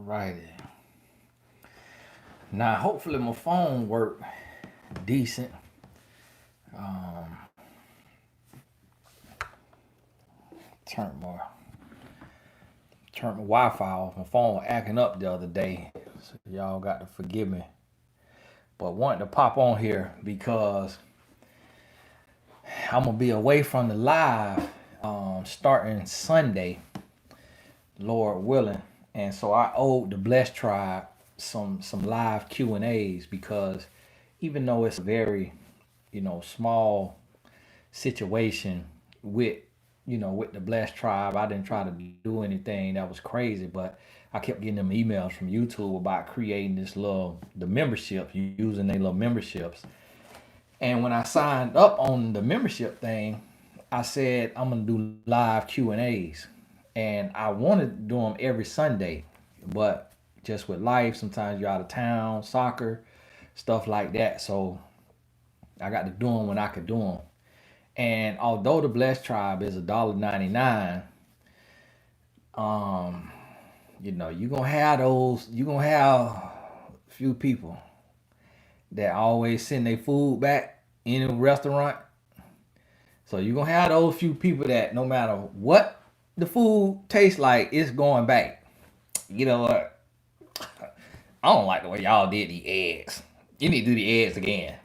Alrighty. Now, hopefully, my phone work decent. Um, turn my turn my Wi-Fi off. My phone was acting up the other day, so y'all got to forgive me. But wanted to pop on here because I'm gonna be away from the live starting Sunday, Lord willing, and so I owed the Blessed Tribe some live Q&As because even though it's a very small situation with with the Blessed Tribe. I didn't try to do anything that was crazy, but I kept getting them emails from YouTube about creating this little the membership, using their little memberships. And when I signed up on the membership thing, I said I'm gonna do live Q&As, and I wanted to do them every Sunday, but just with life, sometimes you're out of town, soccer, stuff like that. So I got to do them when I could do them. And although the Blessed Tribe is $1.99, um, you're gonna have you're gonna have a few people that always send their food back in a restaurant. So you're gonna have those few people that no matter what the food tastes like, it's going back. You know what? I don't like the way y'all did the eggs. You need to do the eggs again.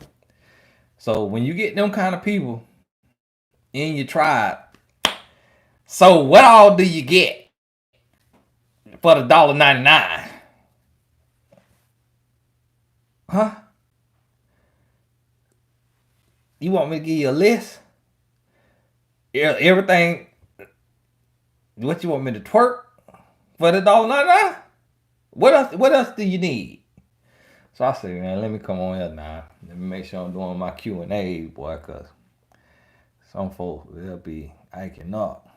So when you get them kind of people in your tribe, so what all do you get for the $1.99? Huh? You want me to give you a list? Everything. What you want me to twerk for the $1.99? What else? What else do you need? So I said, man, let me come on here now. Let me make sure I'm doing my Q&A, boy, cause some folks they'll be acting up.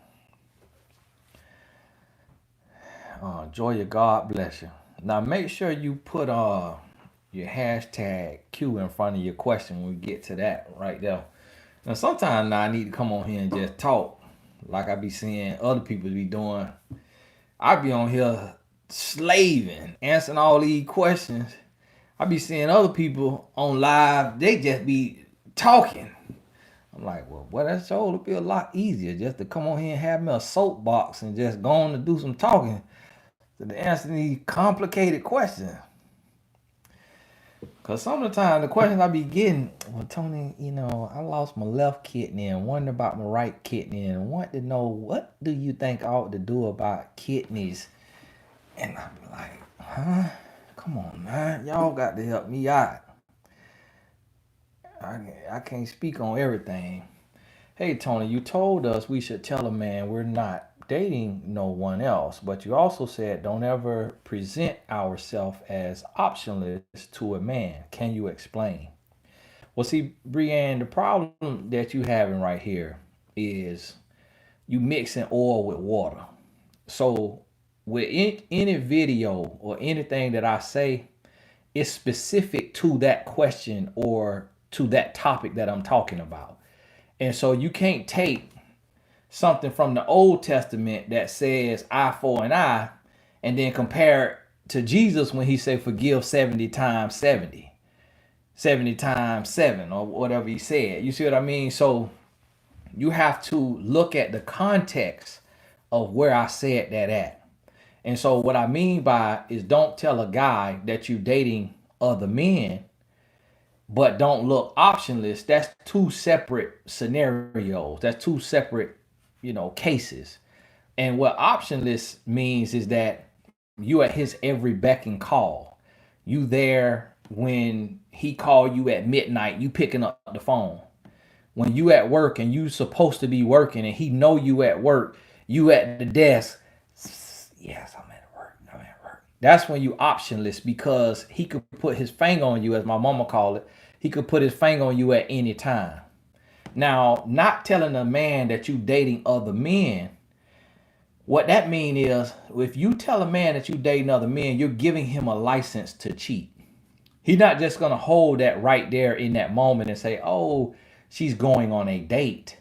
Joy your God bless you. Now make sure you put your hashtag Q in front of your question when we get to that right there. Now sometimes now I need to come on here and just talk like I be seeing other people be doing. I be on here slaving, answering all these questions. I be seeing other people on live, they just be talking. I'm like, well, boy, that show would be a lot easier just to come on here and have me a soapbox and just go on to do some talking to answer these complicated questions. Cause some of the time the questions I be getting, well, Tony, I lost my left kidney and wonder about my right kidney and want to know what do you think I ought to do about kidneys? And I'm like, huh? Come on, man. Y'all got to help me out. I can't speak on everything. Hey, Tony, you told us we should tell a man we're not dating no one else, but you also said don't ever present ourselves as optionless to a man. Can you explain? Well, see, Brienne, the problem that you having right here is you mixing oil with water. So with any video or anything that I say, it's specific to that question or to that topic that I'm talking about. And so you can't take something from the Old Testament that says eye for an eye and then compare it to Jesus when he said forgive 70 times 70, 70 times 7, or whatever he said. You see what I mean? So you have to look at the context of where I said that at. And so what I mean by is don't tell a guy that you're dating other men, but don't look optionless. That's two separate scenarios. That's two separate, cases. And what optionless means is that you at his every beck and call. You there when he call you at midnight, you picking up the phone. When you at work and you supposed to be working and he know you at work, you at the desk. Yes, I'm at work. I'm at work. That's when you optionless because he could put his finger on you, as my mama called it. He could put his finger on you at any time. Now, not telling a man that you dating other men, what that mean is if you tell a man that you dating other men, you're giving him a license to cheat. He's not just gonna hold that right there in that moment and say, "Oh, she's going on a date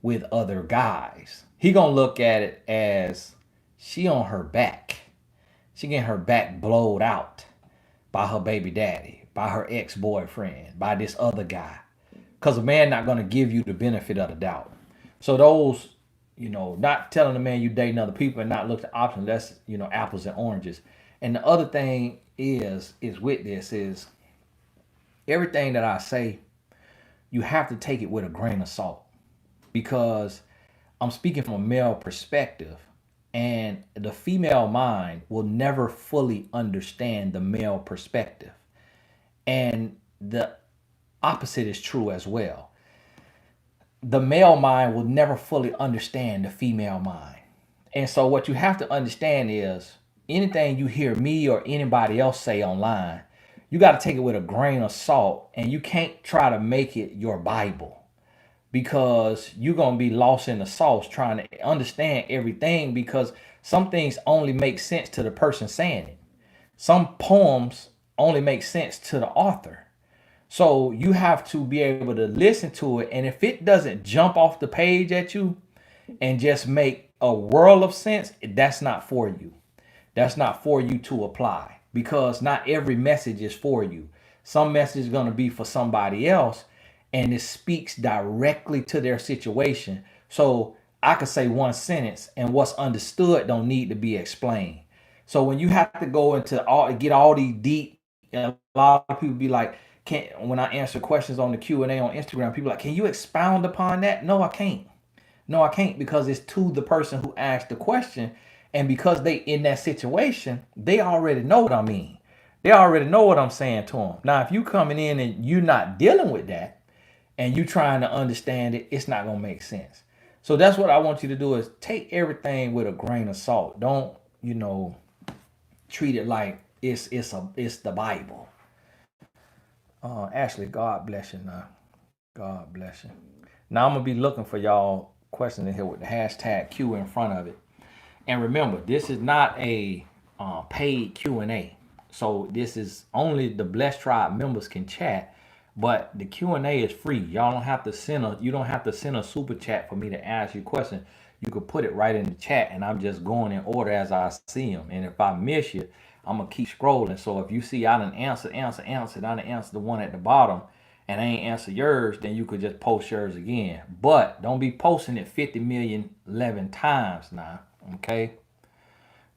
with other guys." He gonna look at it as she on her back. She getting her back blowed out by her baby daddy, by her ex-boyfriend, by this other guy. Because a man not going to give you the benefit of the doubt. So those, not telling the man you dating other people and not looking at options, that's, apples and oranges. And the other thing is with this is everything that I say, you have to take it with a grain of salt because I'm speaking from a male perspective, and the female mind will never fully understand the male perspective. And the opposite is true as well. The male mind will never fully understand the female mind. And so, what you have to understand is anything you hear me or anybody else say online, you got to take it with a grain of salt, and you can't try to make it your Bible because you're going to be lost in the sauce trying to understand everything because some things only make sense to the person saying it. Some poems only make sense to the author. So you have to be able to listen to it. And if it doesn't jump off the page at you and just make a world of sense, that's not for you. That's not for you to apply because not every message is for you. Some message is going to be for somebody else and it speaks directly to their situation. So I could say one sentence and what's understood don't need to be explained. So when you have to go into get all these deep, and a lot of people be like, "Can when I answer questions on the Q&A on Instagram, people are like, can you expound upon that?" No, I can't. No, I can't because it's to the person who asked the question, and because they in that situation, they already know what I mean. They already know what I'm saying to them. Now, if you coming in and you're not dealing with that, and you trying to understand it, it's not gonna make sense. So that's what I want you to do is take everything with a grain of salt. Don't, treat it like it's the Bible. Ashley, God bless you now. God bless you. Now I'm gonna be looking for y'all questions in here with the hashtag Q in front of it. And remember, this is not a paid Q&A. So this is only the Blessed Tribe members can chat, but the Q&A is free. Y'all don't have to you don't have to send a super chat for me to ask you a question. You could put it right in the chat and I'm just going in order as I see them. And if I miss you, I'm gonna keep scrolling. So if you see I done answer, I done answer the one at the bottom and I ain't answer yours, then you could just post yours again. But don't be posting it 50 million 11 times now. Okay.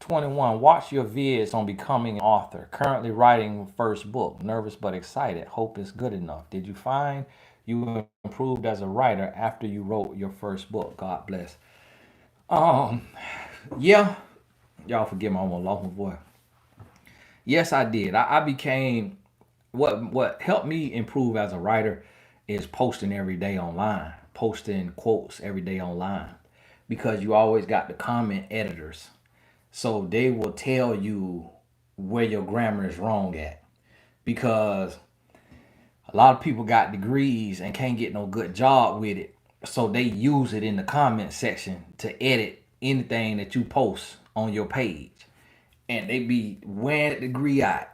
21. Watch your vids on becoming an author. Currently writing first book. Nervous but excited. Hope is good enough. Did you find you improved as a writer after you wrote your first book? God bless. Um, yeah. Y'all forgive me, I almost lost my voice. Yes, I did. I became what helped me improve as a writer is posting every day online, posting quotes every day online, because you always got the comment editors, so they will tell you where your grammar is wrong at, because a lot of people got degrees and can't get no good job with it, so they use it in the comment section to edit anything that you post on your page, and they be wearing the degree out.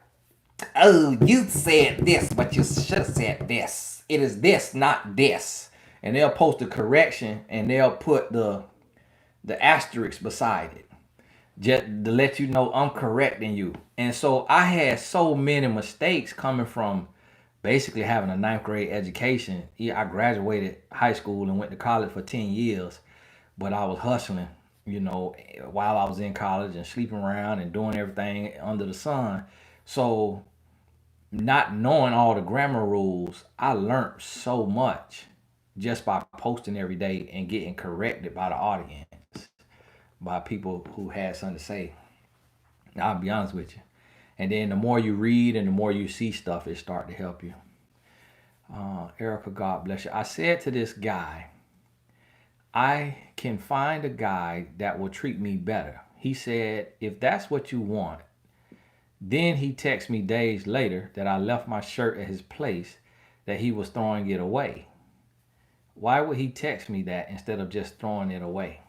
Oh, you said this, but you should have said this. It is this, not this. And they'll post a correction and they'll put the asterisk beside it just to let you know I'm correcting you. And so I had so many mistakes coming from basically having a ninth grade education. Yeah, I graduated high school and went to college for 10 years, but I was hustling, while I was in college and sleeping around and doing everything under the sun. So not knowing all the grammar rules, I learned so much just by posting every day and getting corrected by the audience, by people who had something to say. I'll be honest with you. And then the more you read and the more you see stuff, it start to help you. Erica, God bless you. I said to this guy, I can find a guy that will treat me better. He said, if that's what you want. Then he texted me days later that I left my shirt at his place, that he was throwing it away. Why would he text me that instead of just throwing it away?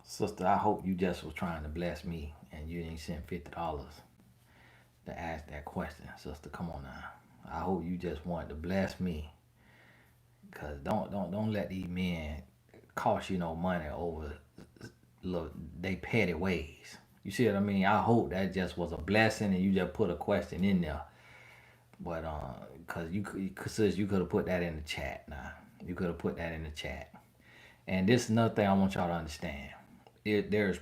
Sister, I hope you just was trying to bless me and you didn't send $50 to ask that question. Sister, come on now. I hope you just wanted to bless me. Cause don't let these men cost you no money over look they petty ways. You see what I mean? I hope that just was a blessing and you just put a question in there. But cause you could have put that in the chat. Nah, you could have put that in the chat. And this is another thing I want y'all to understand. There are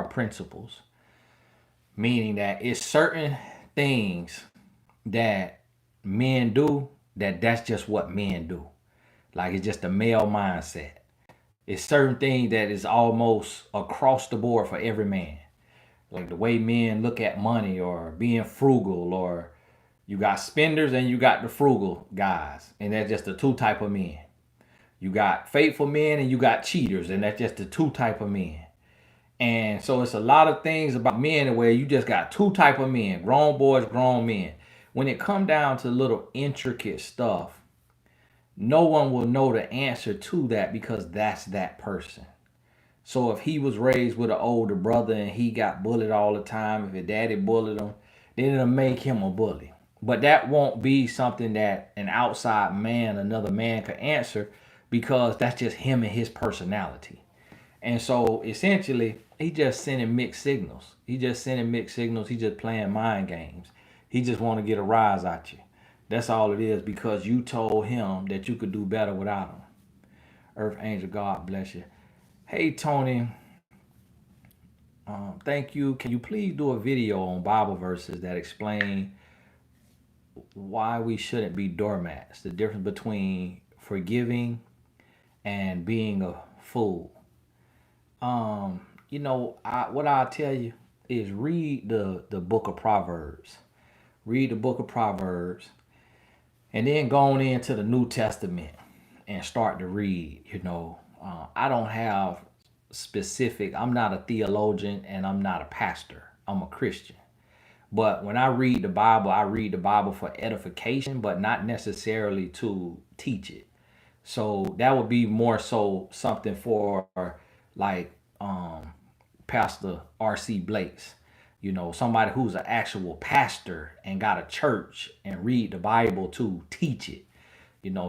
principles, meaning that it's certain things that men do that's just what men do. Like it's just a male mindset. It's certain things that is almost across the board for every man. Like the way men look at money or being frugal, or you got spenders and you got the frugal guys. And that's just the two type of men. You got faithful men and you got cheaters, and that's just the two type of men. And so it's a lot of things about men where you just got two type of men, grown boys, grown men. When it come down to little intricate stuff, no one will know the answer to that because that's that person. So if he was raised with an older brother and he got bullied all the time, if his daddy bullied him, then it'll make him a bully. But that won't be something that an outside man, another man, could answer because that's just him and his personality. And so essentially, he just sending mixed signals. He just sending mixed signals. He just playing mind games. He just want to get a rise out you. That's all it is because you told him that you could do better without him. Earth Angel, God bless you. Hey, Tony, thank you. Can you please do a video on Bible verses that explain why we shouldn't be doormats? The difference between forgiving and being a fool. What I'll tell you is read the book of Proverbs. Read the book of Proverbs, and then go on into the New Testament and start to read. I don't have specific. I'm not a theologian and I'm not a pastor. I'm a Christian. But when I read the Bible for edification, but not necessarily to teach it. So that would be more so something for like Pastor R.C. Blake's, somebody who's an actual pastor and got a church and read the Bible to teach it.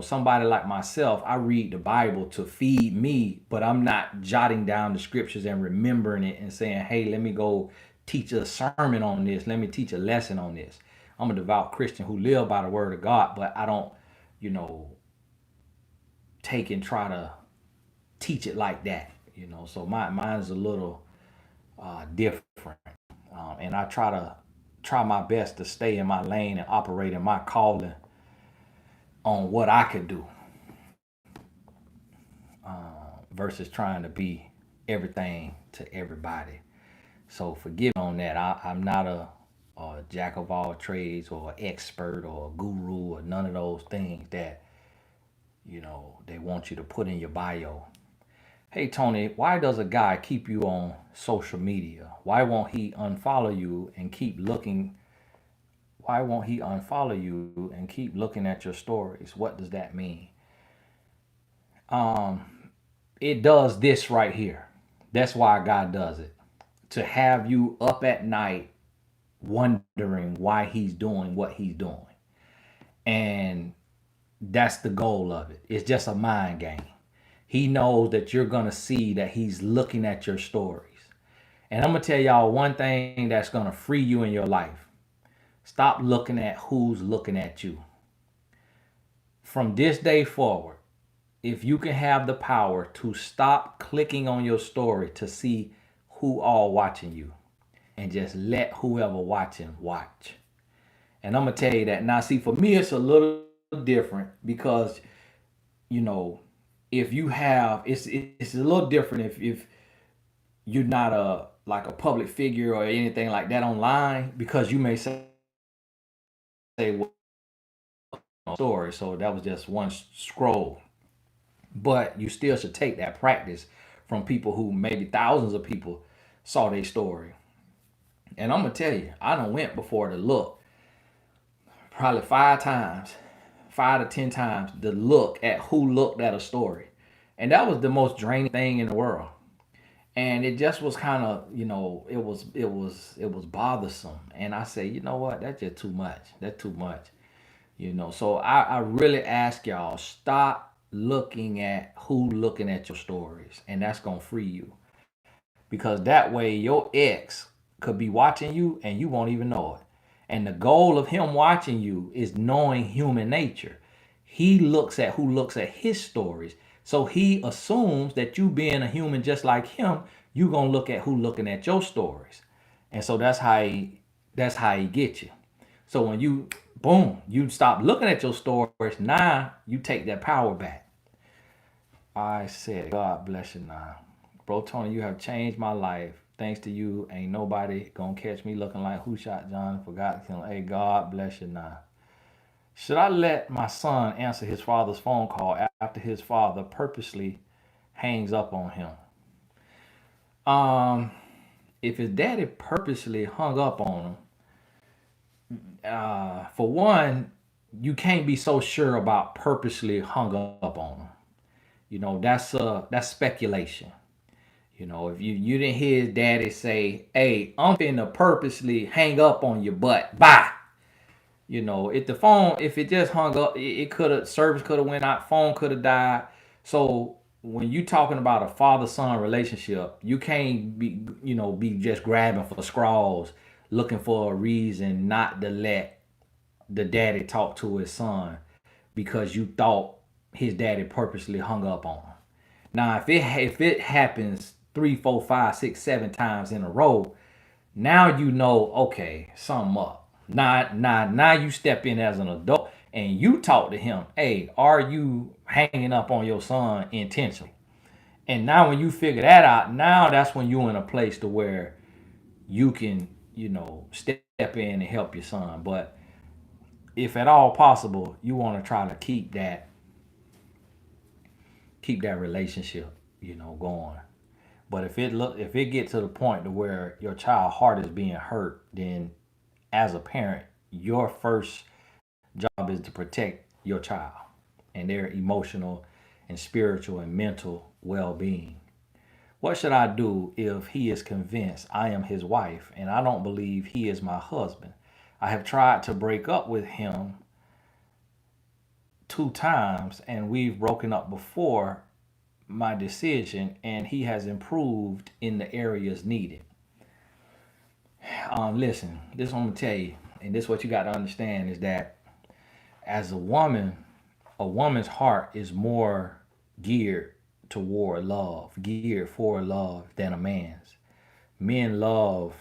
Somebody like myself, I read the Bible to feed me, but I'm not jotting down the scriptures and remembering it and saying, hey, let me go teach a sermon on this. Let me teach a lesson on this. I'm a devout Christian who live by the word of God, but I don't, you know, take and try to teach it like that. So mine is a little different. And I try my best to stay in my lane and operate in my calling on what I could do versus trying to be everything to everybody. So forgive me on that. I'm not a jack of all trades or an expert or a guru or none of those things that they want you to put in your bio. Hey Tony, why does a guy keep you on social media? Why won't he unfollow you and keep looking? Why won't he unfollow you and keep looking at your stories? What does that mean? It does this right here. That's why God does it. To have you up at night wondering why he's doing what he's doing. And that's the goal of it. It's just a mind game. He knows that you're going to see that he's looking at your stories. And I'm going to tell y'all one thing that's going to free you in your life. Stop looking at who's looking at you. From this day forward, if you can have the power to stop clicking on your story to see who all watching you and just let whoever watching watch. And I'm going to tell you that. Now, see, for me, it's a little different because, you know, if you have, it's a little different if you're not a public figure or anything like that online, because you may say well, story. So that was just one scroll. But you still should take that practice from people who maybe thousands of people saw their story. And I'm gonna tell you, I done went before to look probably 5 times, 5 to 10 times to look at who looked at a story. And that was the most draining thing in the world. And it just was kind of, it was bothersome. And I say, you know what, that's just too much. That's too much. So I really ask y'all, stop looking at who looking at your stories, and that's gonna free you. because that way your ex could be watching you and you won't even know it. And the goal of him watching you is knowing human nature. He looks at who looks at his stories. So he assumes that you being a human just like him, you gonna look at who looking at your stories. And so that's how he gets you. So when you boom, you stop looking at your stories, now you take that power back. I said, God bless you now. Bro Tony, you have changed my life. Thanks to you, ain't nobody gonna catch me looking like who shot John and forgot to kill him. Hey, God bless you now. Should I let my son answer his father's phone call after his father purposely hangs up on him? Um, if his daddy purposely hung up on him, for one, you can't be so sure about purposely hung up on him. That's speculation. If you didn't hear his daddy say, "Hey, I'm finna purposely hang up on your butt," bye. If the phone, if it just hung up, it could have service could have went out, phone could have died. So when you talking about a father son relationship, you can't be just grabbing for straws, looking for a reason not to let the daddy talk to his son because you thought his daddy purposely hung up on him. Now, if it happens three, four, five, six, 7 times in a row, now you know, okay, something up. Now you step in as an adult and you talk to him. Hey, are you hanging up on your son intentionally? And now when you figure that out, now that's when you're in a place to where you can, step in and help your son. But if at all possible, you want to try to keep that relationship, going. But if it gets to the point to where your child heart is being hurt, then as a parent, your first job is to protect your child and their emotional and spiritual and mental well-being. What should I do if he is convinced I am his wife and I don't believe he is my husband? I have tried to break up with him 2 times and we've broken up before my decision and he has improved in the areas needed. Listen, this is what I'm gonna tell you, and this is what you got to understand is that as a woman's heart is more geared geared for love than a man's. Men love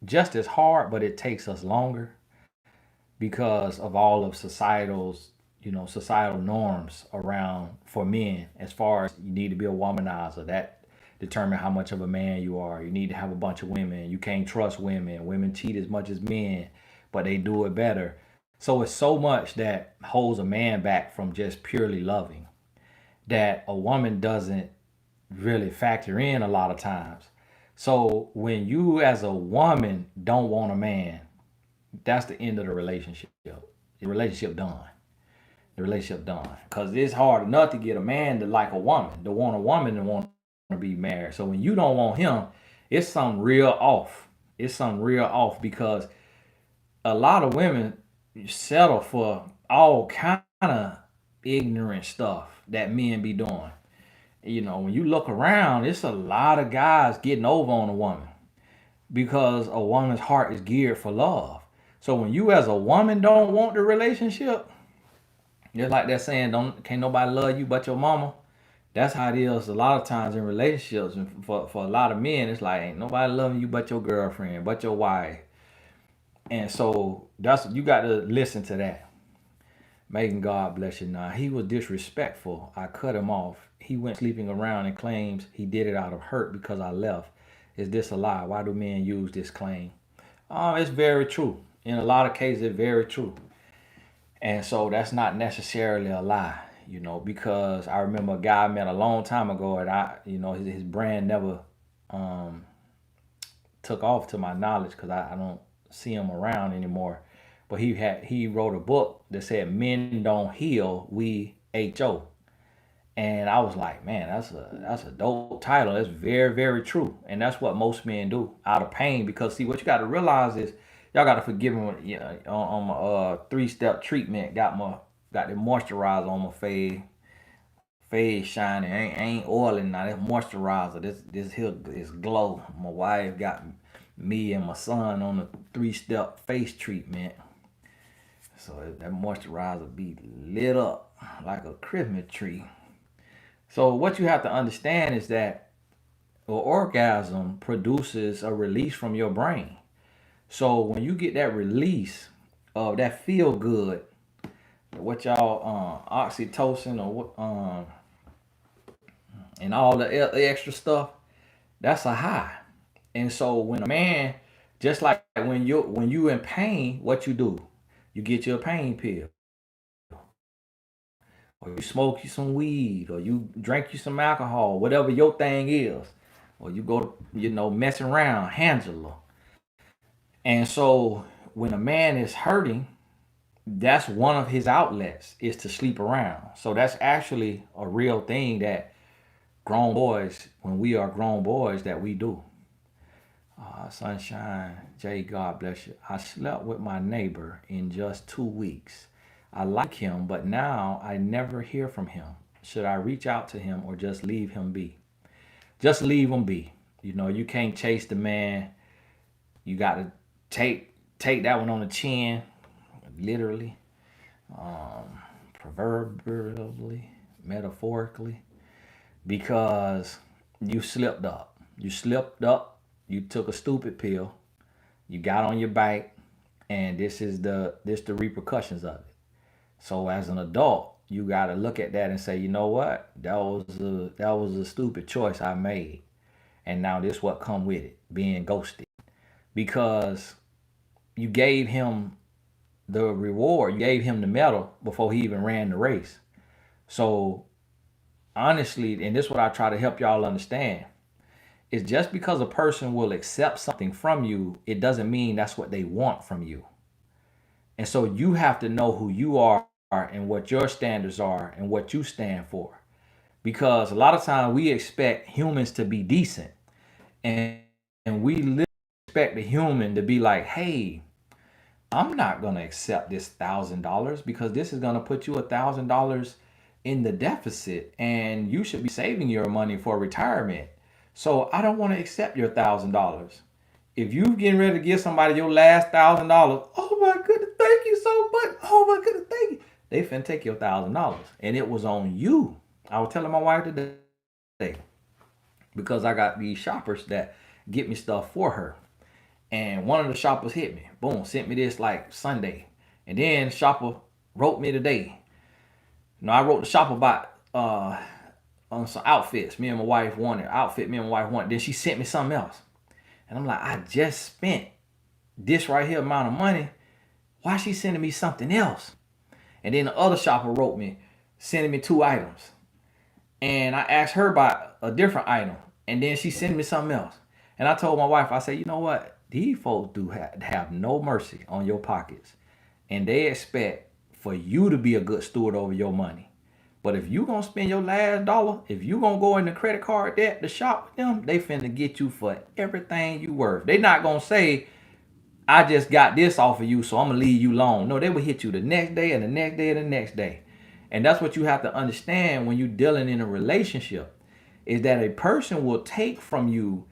just as hard, but it takes us longer because of all of societal norms around for men as far as you need to be a womanizer that determine how much of a man you are. You need to have a bunch of women. You can't trust women. Women cheat as much as men, but they do it better. So it's so much that holds a man back from just purely loving that a woman doesn't really factor in a lot of times. So when you as a woman don't want a man, that's the end of the relationship. The relationship done. The relationship done. Because it's hard enough to get a man to like a woman, to want a woman to want to be married. So when you don't want him, it's something real off. It's something real off because a lot of women settle for all kind of ignorant stuff that men be doing. When you look around, it's a lot of guys getting over on a woman because a woman's heart is geared for love. So when you as a woman don't want the relationship, just like that saying, don't can't nobody love you but your mama. That's how it is a lot of times in relationships. And for a lot of men, it's like ain't nobody loving you but your girlfriend, but your wife. And so that's you got to listen to that. Megan, God bless you now. He was disrespectful. I cut him off. He went sleeping around and claims he did it out of hurt because I left. Is this a lie? Why do men use this claim? It's very true. In a lot of cases, it's very true. And so that's not necessarily a lie, because I remember a guy I met a long time ago and his brand never um, took off to my knowledge because I don't see him around anymore. But he wrote a book that said men don't heal, we HO. And I was like, man, that's a dope title. That's very, very true. And that's what most men do out of pain. Because see, what you got to realize is y'all got to forgive me. On my 3-step treatment, got the moisturizer on my Face shining, ain't oily now. That's moisturizer. This here is glow. My wife got me and my son on a 3-step face treatment. So that moisturizer be lit up like a Christmas tree. So what you have to understand is that an orgasm produces a release from your brain. So when you get that release of that feel good, what y'all oxytocin or what and all the extra stuff, that's a high. And so when a man, just like when you in pain, what you do? You get your pain pill, or you smoke you some weed, or you drink you some alcohol, whatever your thing is, or you go, messing around, Angela. And so when a man is hurting, that's one of his outlets is to sleep around. So that's actually a real thing that grown boys, when we are grown boys, that we do. Sunshine, Jay, God bless you. I slept with my neighbor in just 2 weeks. I like him, but now I never hear from him. Should I reach out to him or just leave him be? Just leave him be. You can't chase the man. You got to take that one on the chin, literally, proverbially, metaphorically, because you slipped up. You slipped up. You took a stupid pill. You got on your bike, and this the repercussions of it. So as an adult, you got to look at that and say, you know what? That was a stupid choice I made, and now this what come with it, being ghosted, because you gave him the reward, you gave him the medal before he even ran the race. So honestly, and this is what I try to help y'all understand, is just because a person will accept something from you, it doesn't mean that's what they want from you. And so you have to know who you are and what your standards are and what you stand for. Because a lot of times we expect humans to be decent, and we literally expect the human to be like, hey, I'm not gonna accept this $1,000 because this is gonna put you $1,000 in the deficit, and you should be saving your money for retirement. So I don't want to accept your $1,000. If you getting ready to give somebody your last $1,000, oh my goodness, thank you so much. Oh my goodness, thank you. They finna take your $1,000, and it was on you. I was telling my wife today, because I got these shoppers that get me stuff for her. And one of the shoppers hit me. Boom, sent me this like Sunday. And then the shopper wrote me today. I wrote the shopper about on some outfits. Me and my wife wanted outfit. Me and my wife wanted. Then she sent me something else, and I'm like, I just spent this right here amount of money. Why she sending me something else? And then the other shopper wrote me, sending me 2 items, and I asked her about a different item, and then she sent me something else. And I told my wife, I said, you know what? These folks do have no mercy on your pockets, and they expect for you to be a good steward over your money. But if you gonna spend your last dollar, if you gonna go in the credit card debt to shop with them, they finna get you for everything you worth. They not gonna say, I just got this off of you, so I'm gonna leave you alone. No, they will hit you the next day and the next day and the next day. And that's what you have to understand when you're dealing in a relationship, is that a person will take from you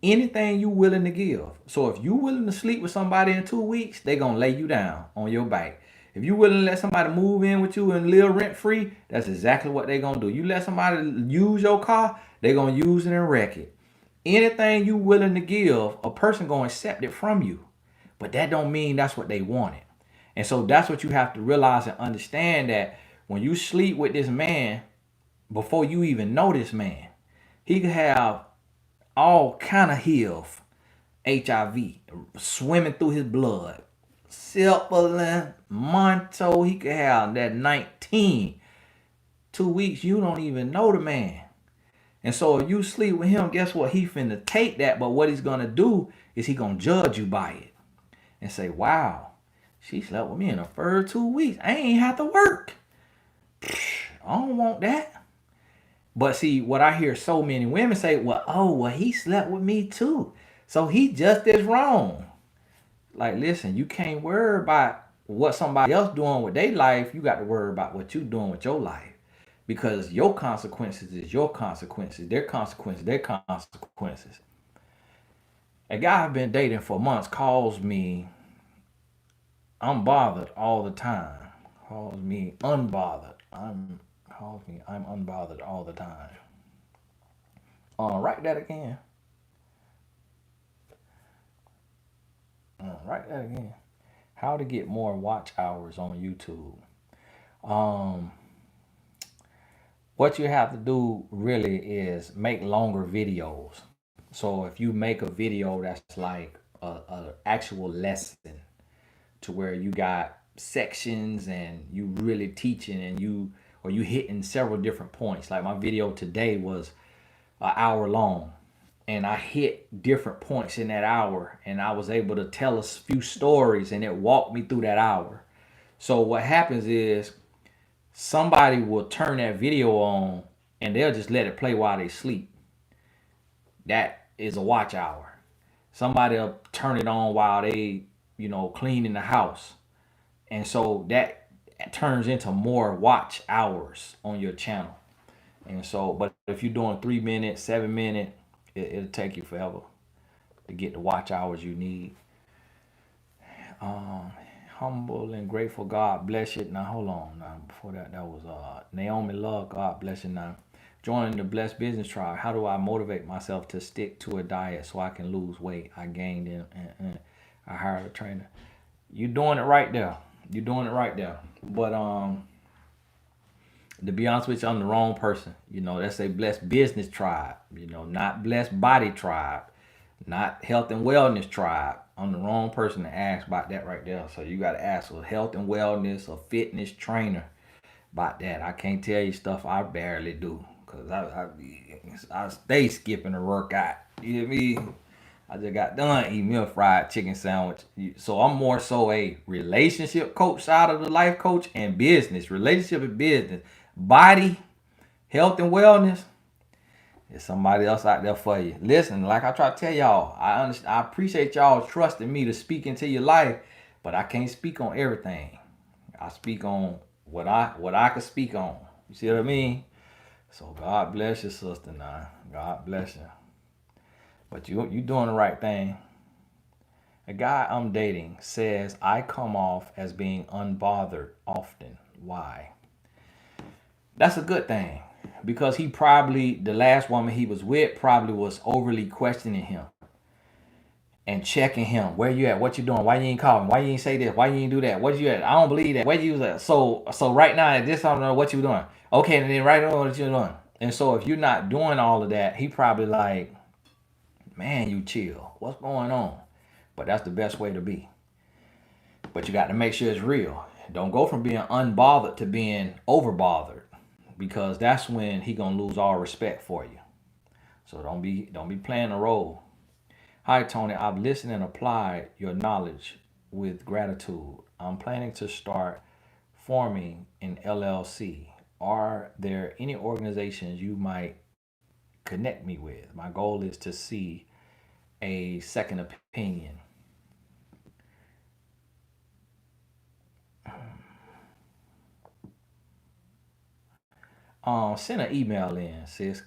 anything you willing to give. So if you willing to sleep with somebody in 2 weeks, they gonna lay you down on your back. If you willing to let somebody move in with you and live rent free, that's exactly what they gonna do. You let somebody use your car, they gonna use it and wreck it. Anything you willing to give, a person gonna accept it from you. But that don't mean that's what they wanted. And so that's what you have to realize and understand, that when you sleep with this man, before you even know this man, he could have all kind of HIV swimming through his blood. Syphilis, Monto, he could have that 19. 2 weeks, you don't even know the man. And so if you sleep with him, guess what? He finna take that, but what he's gonna do is he gonna judge you by it and say, wow, she slept with me in the first 2 weeks. I ain't have to work. I don't want that. But see, what I hear so many women say, well, he slept with me too, so he just as wrong. Like, listen, you can't worry about what somebody else doing with their life. You got to worry about what you doing with your life. because your consequences is your consequences, their consequences, their consequences. A guy I've been dating for months calls me unbothered all the time. Calls me unbothered. I'm unbothered all the time. Write that again. Write that again. How to get more watch hours on YouTube. Um, what you have to do really is make longer videos. So if you make a video that's like a actual lesson, to where you got sections and you really teaching and you hitting several different points. Like my video today was an hour long, and I hit different points in that hour, and I was able to tell a few stories, and it walked me through that hour. So what happens is somebody will turn that video on and they'll just let it play while they sleep. That is a watch hour. Somebody will turn it on while they, cleaning the house. And so that turns into more watch hours on your channel. And so, but if you're doing 3 minutes, 7 minutes, it'll take you forever to get the watch hours you need. Um, Humble and grateful, God bless you. Now hold on. Now before that was Naomi Love. God bless you. Now joining the Blessed Business Tribe. How do I motivate myself to stick to a diet so I can lose weight? I gained in. I hired a trainer. You're doing it right there. You're doing it right there. But to be honest with you, I'm the wrong person. That's a Blessed Business Tribe. Not Blessed Body Tribe, not Health and Wellness Tribe. I'm the wrong person to ask about that right there. So you got to ask a health and wellness or fitness trainer about that. I can't tell you stuff I barely do because I stay skipping a workout. You know what I mean? I just got done eating me a fried chicken sandwich. So I'm more so a relationship coach side of the life coach and business. Relationship and business. Body, health and wellness. There's somebody else out there for you. Listen, like I try to tell y'all, I appreciate y'all trusting me to speak into your life, but I can't speak on everything. I speak on what I can speak on. You see what I mean? So God bless your sister now. God bless you. But you doing the right thing. A guy I'm dating says I come off as being unbothered often. Why? That's a good thing. Because the last woman he was with probably was overly questioning him and checking him. Where you at? What you doing? Why you ain't calling? Why you ain't say this? Why you ain't do that? What you at? I don't believe that. Where you at? So right now at this time, I don't know what you doing. Okay, and then right on what you doing. And so if you're not doing all of that, he probably like, man, you chill. What's going on? But that's the best way to be. But you got to make sure it's real. Don't go from being unbothered to being overbothered, because that's when he gonna lose all respect for you. So don't be playing a role. Hi Tony, I've listened and applied your knowledge with gratitude. I'm planning to start forming an LLC. Are there any organizations you might connect me with? My goal is to see a second opinion. Send an email in, sis,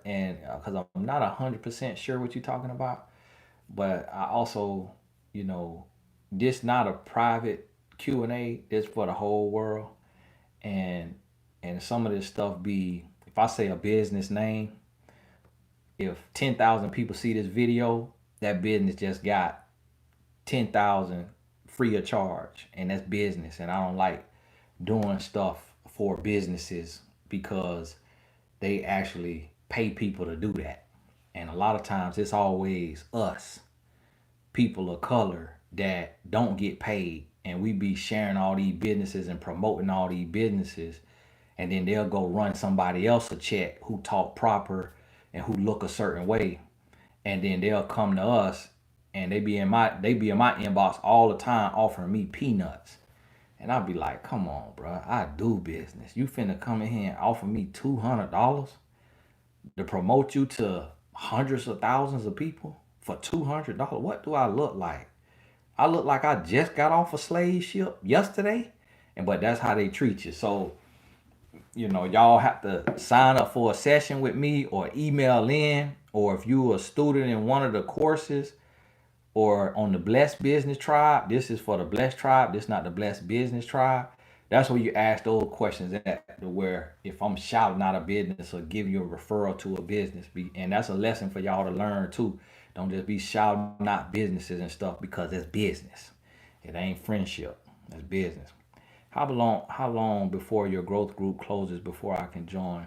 and because I'm not 100% sure what you're talking about, but I also, you know, this not a private Q&A. It's for the whole world, and some of this stuff be, if I say a business name, if 10,000 people see this video, that business just got 10,000 free of charge, and that's business. And I don't like doing stuff for businesses because they actually pay people to do that. And a lot of times it's always us, people of color, that don't get paid. And we be sharing all these businesses and promoting all these businesses. And then they'll go run somebody else a check who talk proper and who look a certain way. And then they'll come to us and they be in my inbox all the time offering me peanuts. And I'll be like, come on, bro. I do business. You finna come in here and offer me $200 to promote you to hundreds of thousands of people for $200? What do I look like? I look like I just got off a slave ship yesterday, and but that's how they treat you. So y'all have to sign up for a session with me or email in, or if you are a student in one of the courses or on the Blessed Business Tribe, this is for the Blessed Tribe. This is not the Blessed Business Tribe. That's where you ask those questions at, to where if I'm shouting out a business or giving you a referral to a business, and that's a lesson for y'all to learn too. Don't just be shouting out businesses and stuff because it's business. It ain't friendship. It's business. How long before your growth group closes before I can join?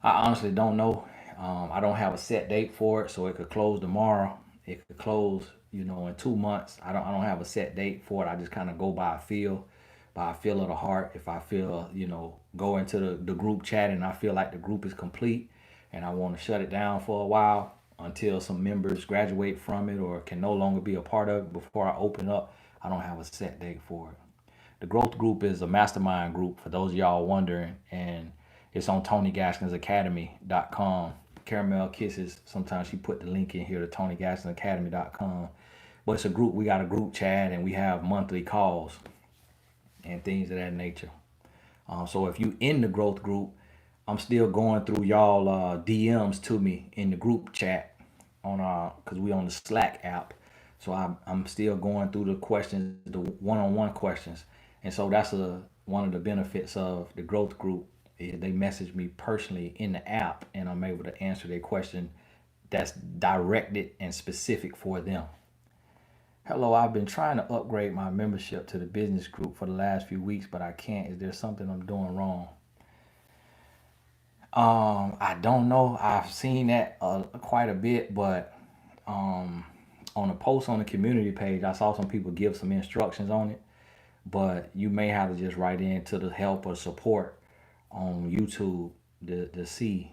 I honestly don't know. I don't have a set date for it, so it could close tomorrow. It could close, in 2 months. I don't have a set date for it. I just kind of go by a feel of the heart. If I feel, go into the group chat and I feel like the group is complete, and I want to shut it down for a while until some members graduate from it or can no longer be a part of it before I open up. I don't have a set date for it. The growth group is a mastermind group for those of y'all wondering, and it's on TonyGaskinsAcademy.com. Caramel Kisses, sometimes she put the link in here to TonyGaskinsAcademy.com. But it's a group, we got a group chat and we have monthly calls and things of that nature. So if you in the growth group, I'm still going through y'all DMs to me in the group chat on because we on the Slack app. So I'm still going through the questions, the one-on-one questions, and so that's one of the benefits of the growth group. They message me personally in the app, and I'm able to answer their question that's directed and specific for them. Hello, I've been trying to upgrade my membership to the business group for the last few weeks, but I can't. Is there something I'm doing wrong? I don't know. I've seen that quite a bit, but um, on a post on the community page, I saw some people give some instructions on it. But you may have to just write into the help or support on YouTube to see.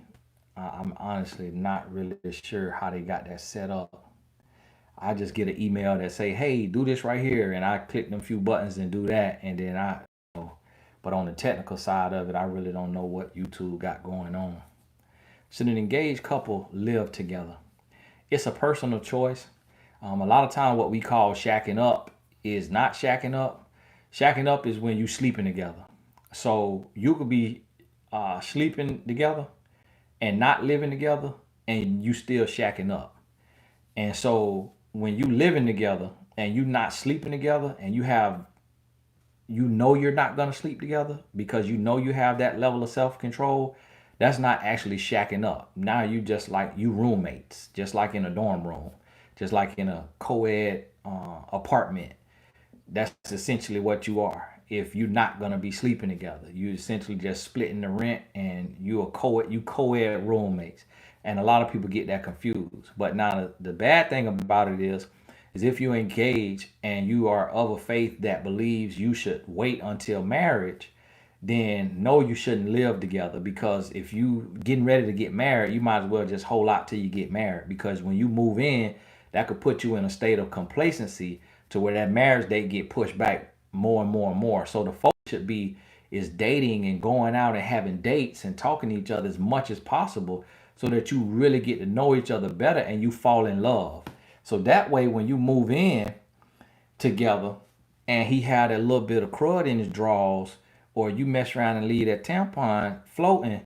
I'm honestly not really sure how they got that set up. I just get an email that say, "Hey, do this right here," and I click them few buttons and do that, and then But on the technical side of it, I really don't know what YouTube got going on. Should an engaged couple live together? It's a personal choice. A lot of time, what we call shacking up is not shacking up. Shacking up is when you sleeping together. So you could be sleeping together and not living together, and you still shacking up. And so when you living together and you not sleeping together, and you're not gonna sleep together because you have that level of self control. That's not actually shacking up. Now you just like you roommates, just like in a dorm room, just like in a co-ed apartment. That's essentially what you are. If you're not gonna be sleeping together, you essentially just splitting the rent, and you co-ed roommates. And a lot of people get that confused. But now the bad thing about it is if you engage and you are of a faith that believes you should wait until marriage, then no, you shouldn't live together, because if you getting ready to get married, you might as well just hold out till you get married, because when you move in, that could put you in a state of complacency to where that marriage date get pushed back more and more and more. So the focus should be is dating and going out and having dates and talking to each other as much as possible, so that you really get to know each other better and you fall in love. So that way when you move in together and he had a little bit of crud in his drawers, or you mess around and leave that tampon floating,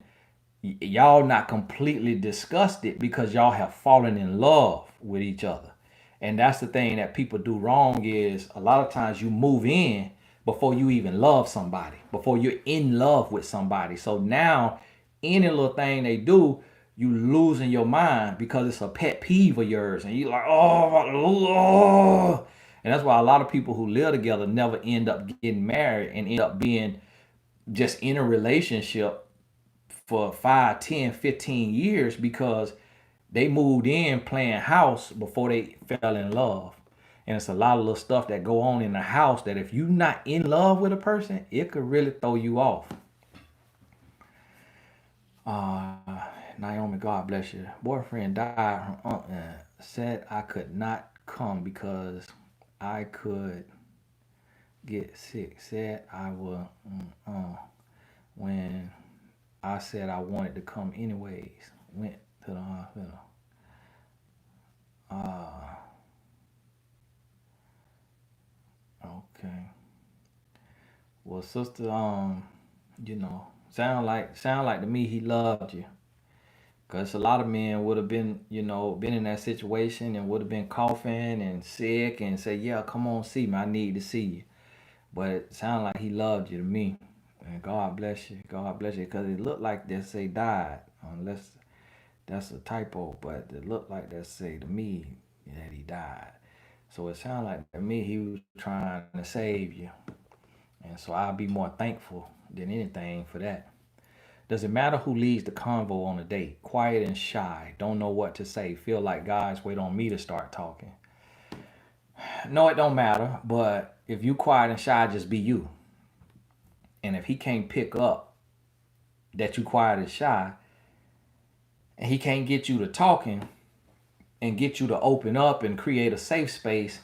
y'all not completely disgusted because y'all have fallen in love with each other. And that's the thing that people do wrong, is a lot of times you move in before you even love somebody, before you're in love with somebody. So now any little thing they do, you losing your mind because it's a pet peeve of yours, and you like, oh, and that's why a lot of people who live together never end up getting married and end up being just in a relationship for 5, 10, 15 years, because they moved in playing house before they fell in love. And it's a lot of little stuff that go on in the house that if you're not in love with a person, it could really throw you off. Uh, Naomi, God bless you. Boyfriend died. Said I could not come because I could get sick. Said I will. When I said I wanted to come anyways, went to the hospital. Uh, okay. Well, sister, you know, Sound like to me he loved you. Cause a lot of men would have been, been in that situation and would have been coughing and sick and say, "Yeah, come on, see me. I need to see you." But it sounded like he loved you to me. And God bless you. God bless you. Cause it looked like they say died, unless that's a typo. But it looked like they say to me that he died. So it sounded like to me he was trying to save you. And so I'll be more thankful than anything for that. Does it matter who leads the convo on a date? Quiet and shy, don't know what to say, feel like guys wait on me to start talking. No, it don't matter, but if you quiet and shy, just be you. And if he can't pick up that you quiet and shy, and he can't get you to talking and get you to open up and create a safe space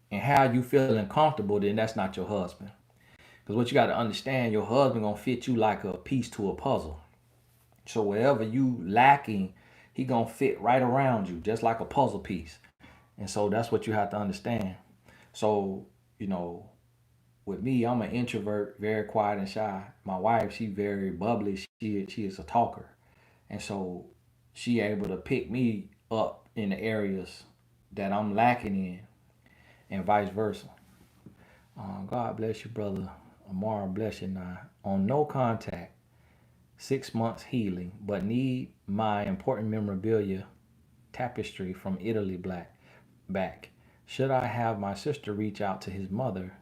and have you feeling comfortable, then that's not your husband. Because what you got to understand, your husband gonna fit you like a piece to a puzzle. So wherever you lacking, he gonna fit right around you, just like a puzzle piece. And so that's what you have to understand. So, you know, with me, I'm an introvert, very quiet and shy. My wife, she very bubbly. She is a talker. And so she able to pick me up in the areas that I'm lacking in and vice versa. God bless you, brother. Amara bless you now. On no contact, 6 months healing, but need my important memorabilia tapestry from Italy black back. Should I have my sister reach out to his mother?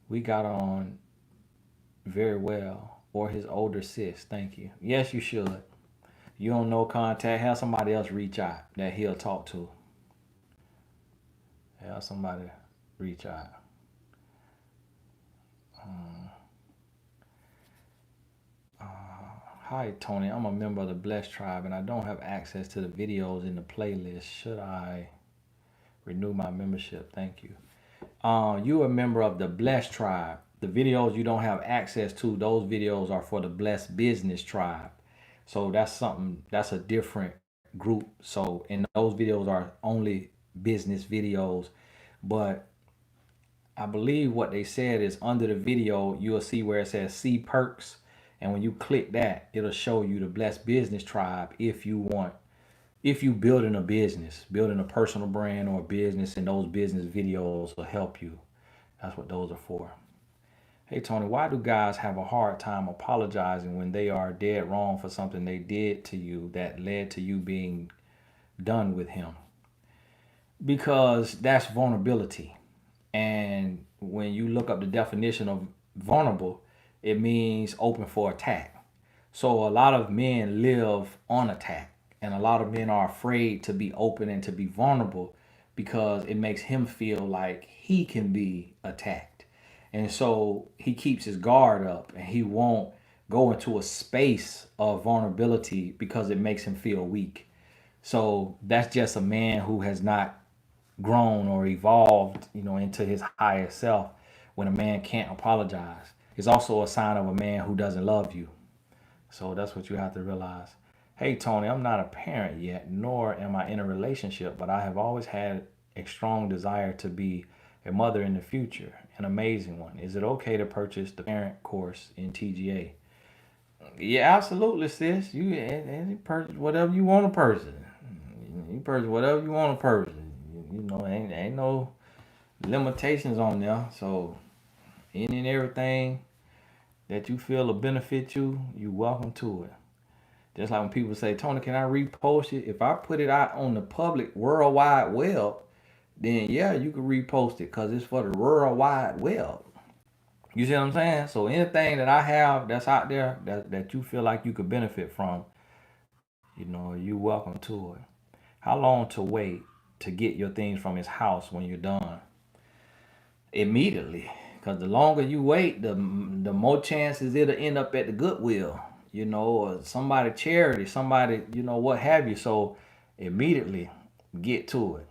We got on very well. Or his older sis. Thank you. Yes, you should. You don't know contact. Have somebody else reach out that he'll talk to. Have somebody reach out. Hi, Tony. I'm a member of the Blessed Tribe and I don't have access to the videos in the playlist. Should I renew my membership? Thank you. You a member of the Blessed Tribe. The videos you don't have access to, those videos are for the Blessed Business Tribe. So that's something, that's a different group. So, and those videos are only business videos. But I believe what they said is under the video, you'll see where it says see perks. And when you click that, it'll show you the Blessed Business Tribe if you want, if you building a business, building a personal brand or a business, and those business videos will help you. That's what those are for. Hey Tony, why do guys have a hard time apologizing when they are dead wrong for something they did to you that led to you being done with him? Because that's vulnerability. And when you look up the definition of vulnerable, it means open for attack. So a lot of men live on attack, and a lot of men are afraid to be open and to be vulnerable because it makes him feel like he can be attacked. And so he keeps his guard up and he won't go into a space of vulnerability because it makes him feel weak. So that's just a man who has not grown or evolved, into his higher self. When a man can't apologize, it's also a sign of a man who doesn't love you. So that's what you have to realize. Hey Tony, I'm not a parent yet, nor am I in a relationship, but I have always had a strong desire to be a mother in the future, an amazing one. Is it okay to purchase the parent course in TGA? Yeah, absolutely, sis. You purchase whatever you want to purchase. You purchase whatever you want to purchase. Ain't no limitations on there. So any and everything that you feel will benefit you, you welcome to it. Just like when people say, Tony, can I repost it? If I put it out on the public worldwide web, then yeah, you can repost it because it's for the worldwide web. You see what I'm saying? So anything that I have that's out there that you feel like you could benefit from, you welcome to it. How long to wait to get your things from his house when you're done? Immediately. Because the longer you wait, the more chances it'll end up at the Goodwill, or somebody charity, somebody, what have you. So immediately get to it.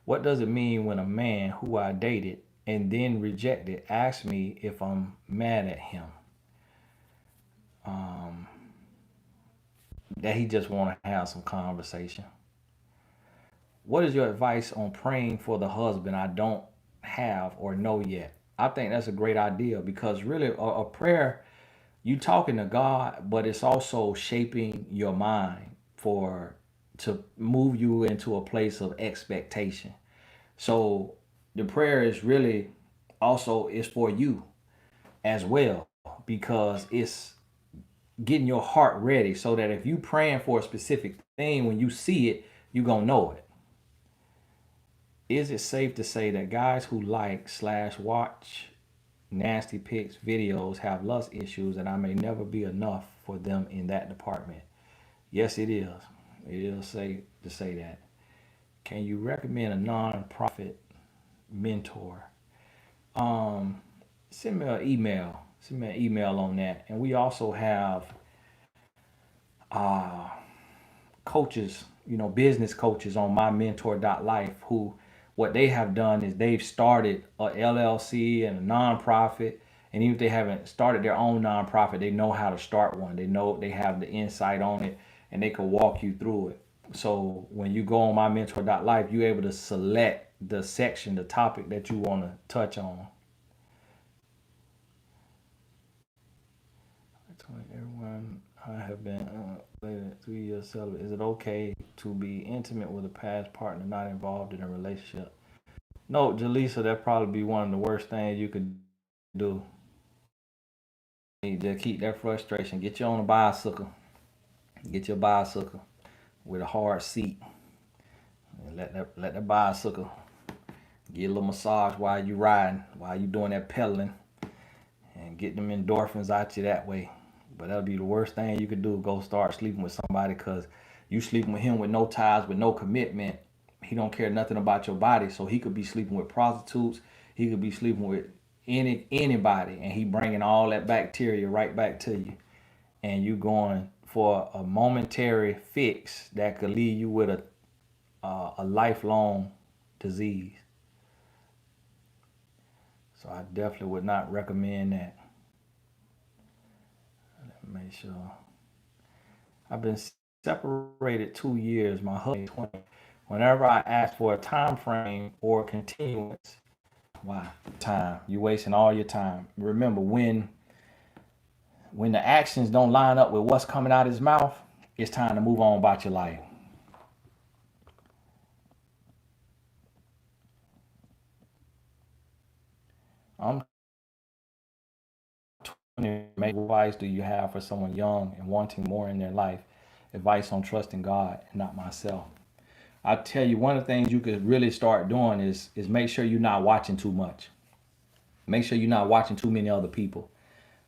What does it mean when a man who I dated and then rejected asks me if I'm mad at him? Um, that he just want to have some conversation. What is your advice on praying for the husband I don't have or know yet? I think that's a great idea because really a prayer you talking to God, but it's also shaping your mind for to move you into a place of expectation. So the prayer is really also is for you as well, because it's getting your heart ready so that if you praying for a specific thing, when you see it, you gonna know it. Is it safe to say that guys who like slash watch nasty pics videos have lust issues and I may never be enough for them in that department? Yes, it is. It is safe to say that. Can you recommend a non-profit mentor? Um, Send me an email. Send me an email on that. And we also have uh, coaches, business coaches on mymentor.life who what they have done is they've started a LLC and a nonprofit. And even if they haven't started their own nonprofit, they know how to start one. They know they have the insight on it and they can walk you through it. So when you go on mymentor.life, you're able to select the section, the topic that you want to touch on. I told everyone I have been later 3 years celibate. Is it okay to be intimate with a past partner not involved in a relationship? No, Jaleesa, that'd probably be one of the worst things you could do. You need to keep that frustration. Get you on a bicycle. Get your bicycle with a hard seat. And let that bicycle get a little massage while you riding, while you doing that pedaling, and get them endorphins out you that way. But that'll be the worst thing you could do. Go start sleeping with somebody because you sleeping with him with no ties, with no commitment. He don't care nothing about your body, so he could be sleeping with prostitutes. He could be sleeping with anybody, and he bringing all that bacteria right back to you. And you going for a momentary fix that could leave you with a lifelong disease. So I definitely would not recommend that. Make sure. I've been separated 2 years. My husband 20. Whenever I ask for a time frame or continuance, why? Time. You wasting all your time. Remember, when the actions don't line up with what's coming out of his mouth, it's time to move on about your life. I'm 20. Make advice do you have for someone young and wanting more in their life? Advice on trusting God and not myself. I tell you, one of the things you could really start doing is make sure you're not watching too much. Make sure you're not watching too many other people,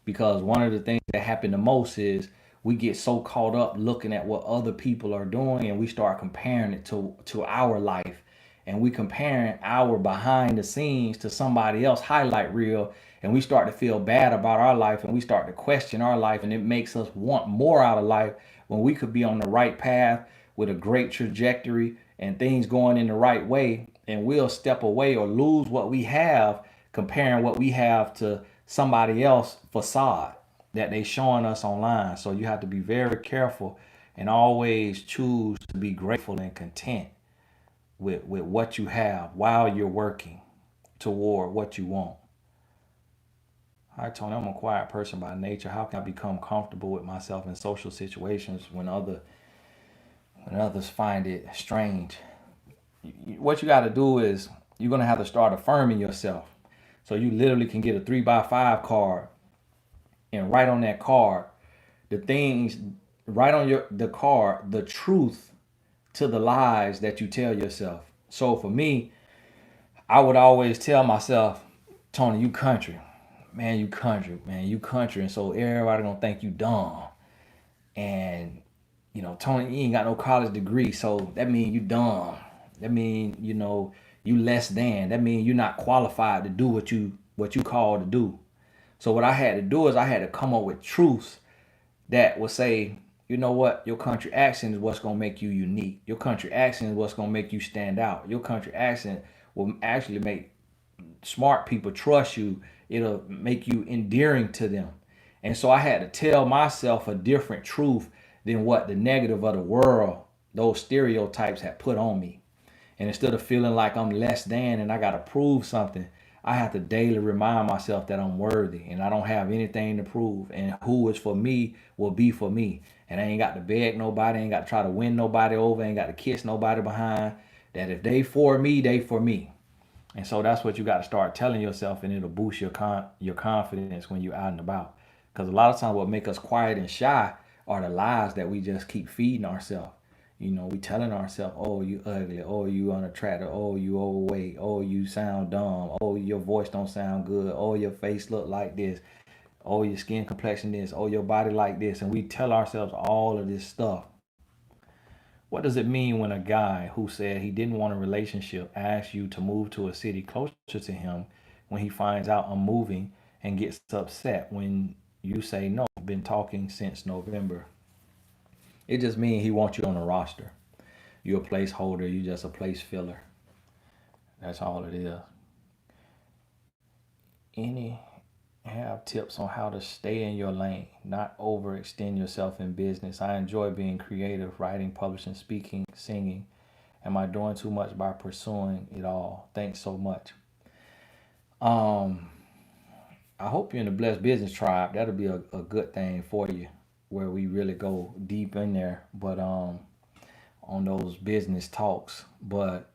because one of the things that happen the most is we get so caught up looking at what other people are doing and we start comparing it to our life, and we comparing our behind the scenes to somebody else highlight reel, and we start to feel bad about our life and we start to question our life, and it makes us want more out of life when we could be on the right path with a great trajectory and things going in the right way, and we'll step away or lose what we have comparing what we have to somebody else facade that they showing us online. So you have to be very careful and always choose to be grateful and content with what you have while you're working toward what you want. Hi Tony, I'm a quiet person by nature. How can I become comfortable with myself in social situations when others find it strange? What you got to do is you're gonna have to start affirming yourself. So you literally can get a 3x5 card and write on that card the things, write on the card the truth to the lies that you tell yourself. So for me, I would always tell myself, Tony, you country. Man, you country, man, you country. And so everybody gonna think you dumb. And Tony, you ain't got no college degree, so that means you dumb. That means, you less than. That means you're not qualified to do what you call to do. So what I had to do is I had to come up with truths that would say, you know what, your country accent is what's gonna make you unique. Your country accent is what's gonna make you stand out. Your country accent will actually make smart people trust you. It'll make you endearing to them. And so I had to tell myself a different truth than what the negative of the world, those stereotypes had put on me. And instead of feeling like I'm less than and I got to prove something, I have to daily remind myself that I'm worthy and I don't have anything to prove. And who is for me will be for me. And I ain't got to beg nobody, ain't got to try to win nobody over, ain't got to kiss nobody behind. That if they for me, they for me. And so that's what you got to start telling yourself, and it'll boost your confidence when you're out and about. Because a lot of times, what make us quiet and shy are the lies that we just keep feeding ourselves. You know, we telling ourselves, "Oh, you ugly. Oh, you unattractive. Oh, you overweight. Oh, you sound dumb. Oh, your voice don't sound good. Oh, your face look like this. Oh, your skin complexion this. Oh, your body like this." And we tell ourselves all of this stuff. What does it mean when a guy who said he didn't want a relationship asks you to move to a city closer to him when he finds out I'm moving and gets upset when you say no? Been talking since November. It just means he wants you on the roster. You're a placeholder, you just a place filler. That's all it is. Any have tips on how to stay in your lane, not overextend yourself in business? I enjoy being creative, writing, publishing, speaking, singing. Am I doing too much by pursuing it all? Thanks so much. Um, I hope you're in the Blessed Business Tribe. That'll be a good thing for you, where we really go deep in there, but on those business talks. But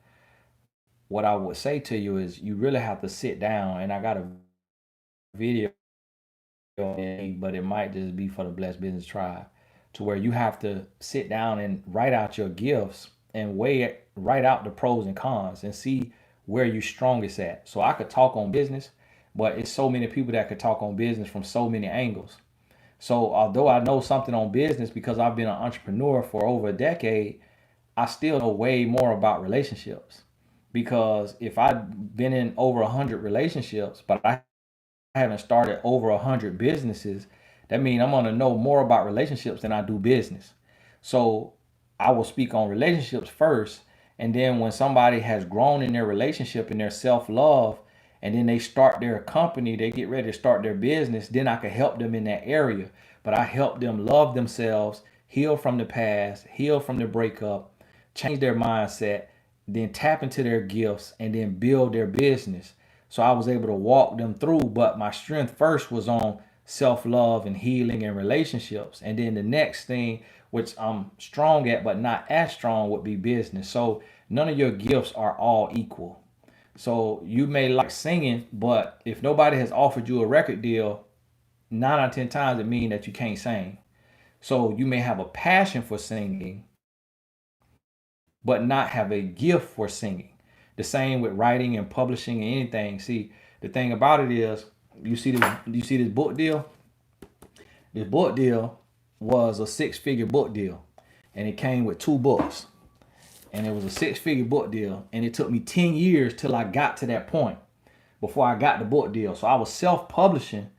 what I would say to you is you really have to sit down, and I got a video, but it might just be for the Blessed Business Tribe, to where you have to sit down and write out your gifts and write out the pros and cons and see where you're strongest at. So I could talk on business, but it's so many people that could talk on business from so many angles. So although I know something on business because I've been an entrepreneur for over a decade, I still know way more about relationships. Because if I've been in over 100 relationships, but I haven't started over 100 businesses, that means I'm gonna know more about relationships than I do business. So I will speak on relationships first, and then when somebody has grown in their relationship and their self-love, and then they start their company, they get ready to start their business, then I can help them in that area. But I help them love themselves, heal from the past, heal from the breakup, change their mindset, then tap into their gifts, and then build their business. So I was able to walk them through, but my strength first was on self love and healing and relationships. And then the next thing, which I'm strong at, but not as strong, would be business. So none of your gifts are all equal. So you may like singing, but if nobody has offered you a record deal, 9 out of 10 times it means that you can't sing. So you may have a passion for singing, but not have a gift for singing. The same with writing and publishing and anything. See, the thing about it is, you see this book deal? This book deal was a six-figure book deal, and it came with 2 books, and it was a six-figure book deal, and it took me 10 years till I got to that point before I got the book deal. So I was self-publishing,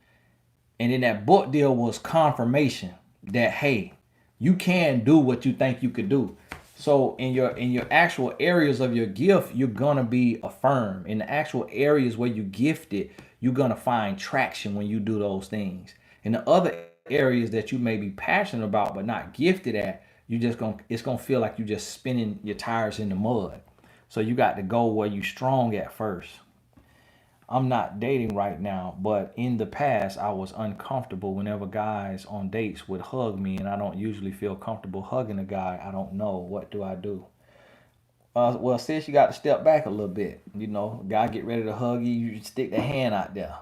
and then that book deal was confirmation that, hey, you can do what you think you could do. So in your actual areas of your gift, you're gonna be affirmed. In the actual areas where you gifted, you're gonna find traction when you do those things. In the other areas that you may be passionate about but not gifted at, you just gonna it's gonna feel like you're just spinning your tires in the mud. So you got to go where you strong at first. I'm not dating right now, but in the past, I was uncomfortable whenever guys on dates would hug me, and I don't usually feel comfortable hugging a guy I don't know. What do I do? Well, sis, you got to step back a little bit. You know, guy get ready to hug you, you stick the hand out there.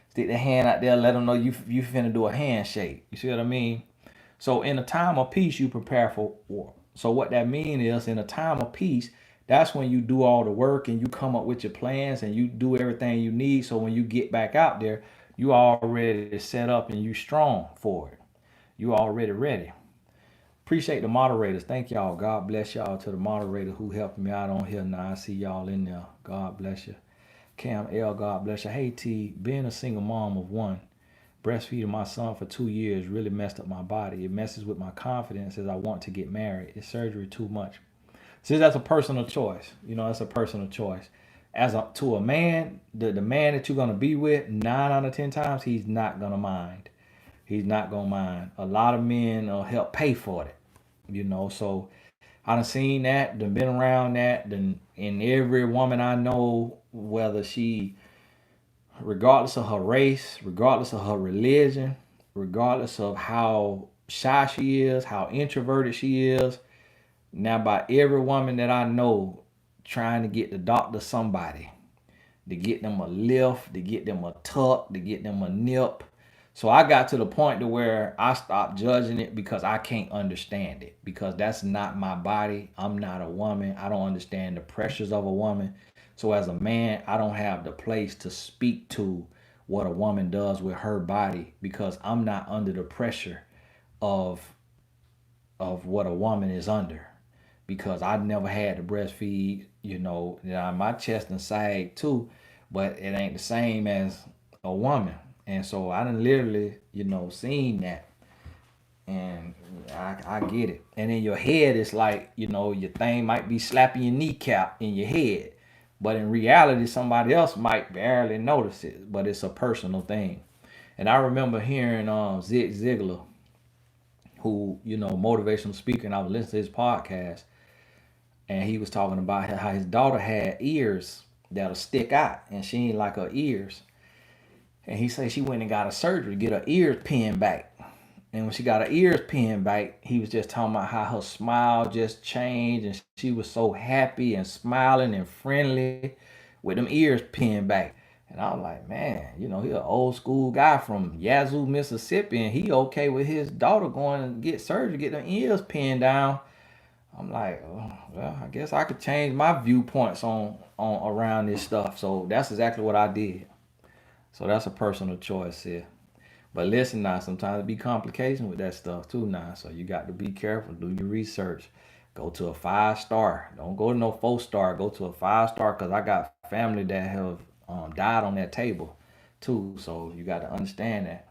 Stick the hand out there, let them know you finna do a handshake. You see what I mean? So in a time of peace, you prepare for war. So what that means is, in a time of peace, that's when you do all the work and you come up with your plans and you do everything you need. So when you get back out there, you already set up and you strong for it. You already ready. Appreciate the moderators. Thank y'all. God bless y'all to the moderator who helped me out on here. Now I see y'all in there. God bless you. Cam L, God bless you. Hey T, being a single mom of one, breastfeeding my son for 2 years really messed up my body. It messes with my confidence as I want to get married. Is surgery too much? Since that's a personal choice, that's a personal choice. To a man, the man that you're gonna be with, 9 out of 10 times, he's not gonna mind. He's not gonna mind. A lot of men will help pay for it. So I done seen that, done been around that, and every woman I know, whether she regardless of her race, regardless of her religion, regardless of how shy she is, how introverted she is. Now, by every woman that I know trying to get the doctor somebody, to get them a lift, to get them a tuck, to get them a nip. So I got to the point to where I stopped judging it because I can't understand it, because that's not my body. I'm not a woman. I don't understand the pressures of a woman. So as a man, I don't have the place to speak to what a woman does with her body because I'm not under the pressure of what a woman is under, because I never had to breastfeed. My chest and side too, but it ain't the same as a woman. And so I done literally, seen that. And I get it. And in your head, it's like, your thing might be slapping your kneecap in your head. But in reality, somebody else might barely notice it. But it's a personal thing. And I remember hearing Zig Ziglar, who, motivational speaker, and I was listening to his podcast, and he was talking about how his daughter had ears that'll stick out, and she ain't like her ears. And he said she went and got a surgery to get her ears pinned back. And when she got her ears pinned back, he was just talking about how her smile just changed, and she was so happy and smiling and friendly with them ears pinned back. And I was like, man, he an old school guy from Yazoo, Mississippi, and he okay with his daughter going and get surgery, get them ears pinned down. I'm like, oh, well, I guess I could change my viewpoints on around this stuff. So that's exactly what I did. So that's a personal choice here. But listen now, sometimes it be complication with that stuff too now. So you got to be careful. Do your research. Go to a 5-star. Don't go to no 4-star. Go to a 5-star, because I got family that have died on that table too. So you got to understand that.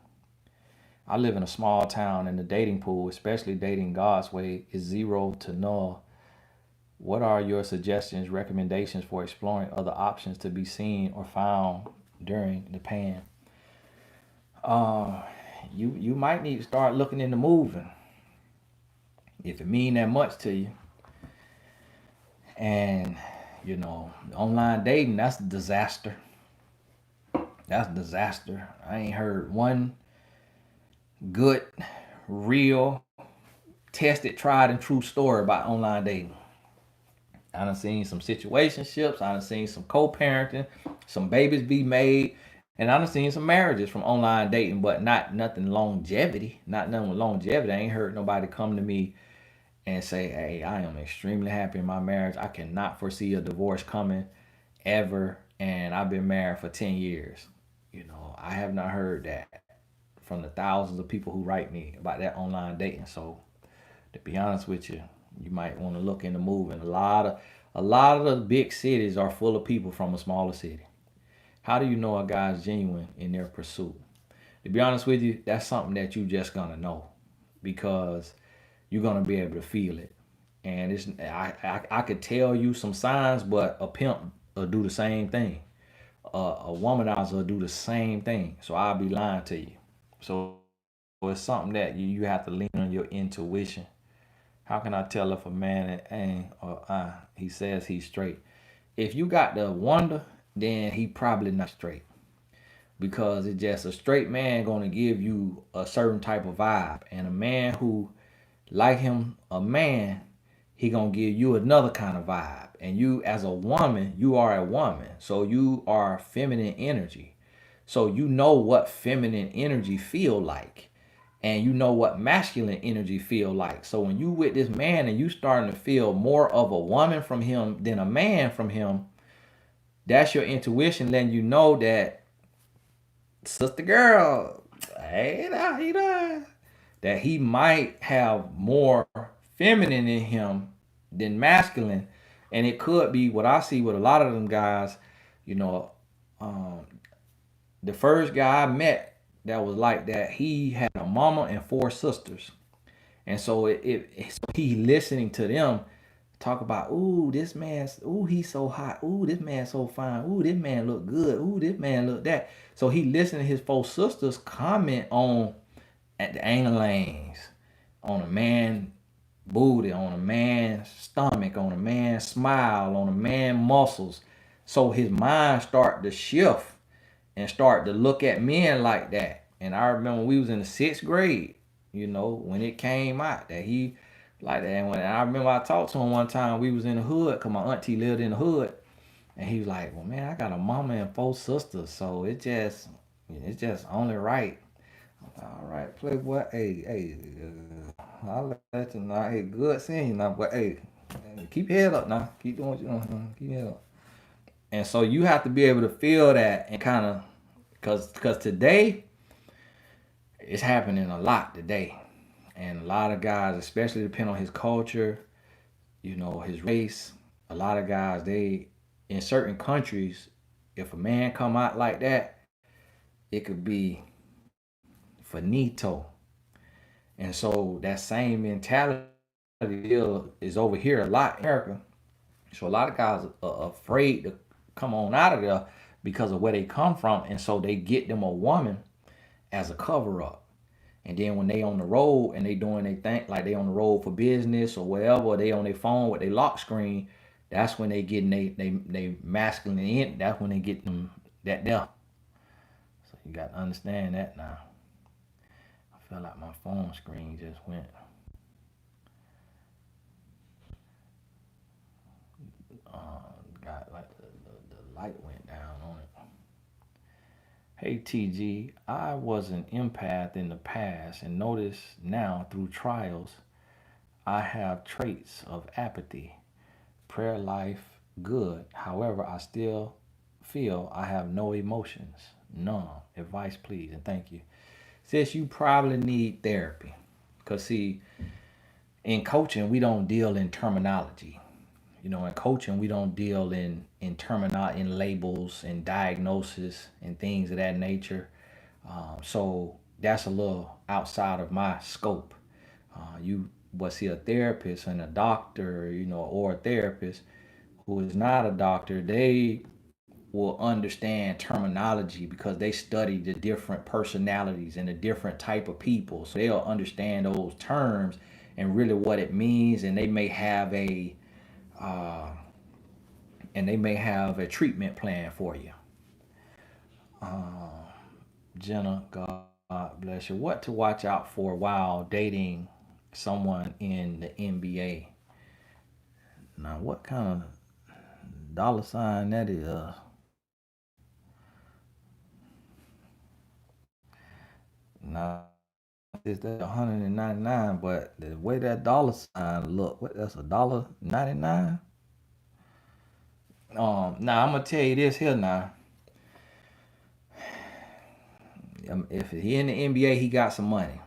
I live in a small town, and the dating pool, especially dating God's way, is zero to null. What are your suggestions, recommendations for exploring other options to be seen or found during the pan? Uh, you might need to start looking into moving if it mean that much to you. And online dating, that's a disaster. That's a disaster. I ain't heard one good, real, tested, tried, and true story about online dating. I done seen some situationships. I done seen some co-parenting, some babies be made, and I done seen some marriages from online dating, but not nothing longevity. Not nothing with longevity. I ain't heard nobody come to me and say, "Hey, I am extremely happy in my marriage. I cannot foresee a divorce coming ever, and I've been married for 10 years." I have not heard that from the thousands of people who write me about that online dating. So to be honest with you, you might want to look into moving. A lot of the big cities are full of people from a smaller city. How do you know a guy's genuine in their pursuit? To be honest with you, that's something that you just gonna know, because you're gonna be able to feel it. And I could tell you some signs, but a pimp will do the same thing. A womanizer will do the same thing. So I'll be lying to you. So it's something that you have to lean on your intuition. How can I tell if a man ain't or he says he's straight? If you got the wonder, then he probably not straight, because it's just a straight man gonna give you a certain type of vibe, and a man who like him a man, he gonna give you another kind of vibe. And you, as a woman, you are a woman, so you are feminine energy. So you know what feminine energy feel like, and you know what masculine energy feel like. So when you with this man and you starting to feel more of a woman from him than a man from him, that's your intuition letting you know that, sister girl, hey, that he might have more feminine in him than masculine. And it could be what I see with a lot of them guys. you know um, the first guy I met that was like that, he had a mama and 4 sisters. And so so he listening to them talk about, ooh, this man's, ooh, he's so hot, ooh, this man so fine, ooh, this man look good, ooh, this man look that. So he listened to his 4 sisters comment on at the anal lanes, on a man booty, on a man's stomach, on a man's smile, on a man's muscles. So his mind started to shift, and start to look at men like that. And I remember we was in the 6th grade, when it came out that he like that. And when I remember I talked to him one time, we was in the hood because my auntie lived in the hood, and he was like, "Well, man, I got a mama and 4 sisters, so it's just only right." All right, playboy. Hey, I'll let you know. Hey, good seeing you now, but hey, keep your head up now. Keep doing what you know. Keep your head up. And so you have to be able to feel that and kind of, cause today it's happening a lot today, and a lot of guys, especially depending on his culture, his race. A lot of guys, they in certain countries, if a man come out like that, it could be finito. And so that same mentality deal is over here a lot in America. So a lot of guys are afraid to come on out of there because of where they come from, and so they get them a woman as a cover up. And then when they on the road and they doing they think like they on the road for business or whatever, or they on their phone with their lock screen, that's when they getting they masculine in. That's when they get them that there. So you got to understand that now. I feel like my phone screen just went. Got like the light went down on it. Hey TG, I was an empath in the past and notice now through trials I have traits of apathy. Prayer life good. However, I still feel I have no emotions. None. Advice please and thank you. Sis, you probably need therapy. Cause see, in coaching we don't deal in terminology. In coaching we don't deal in labels and diagnosis and things of that nature. So that's a little outside of my scope. You but see a therapist and a doctor, or a therapist who is not a doctor, they will understand terminology because they study the different personalities and the different type of people. So they'll understand those terms and really what it means, and uh, they may have a treatment plan for you. Jenna, God bless you. What to watch out for while dating someone in the NBA? Now, what kind of dollar sign that is? Now, is that 199? But the way that dollar sign look, that's a $1.99. Now I'm gonna tell you this here now. If he in the NBA, he got some money,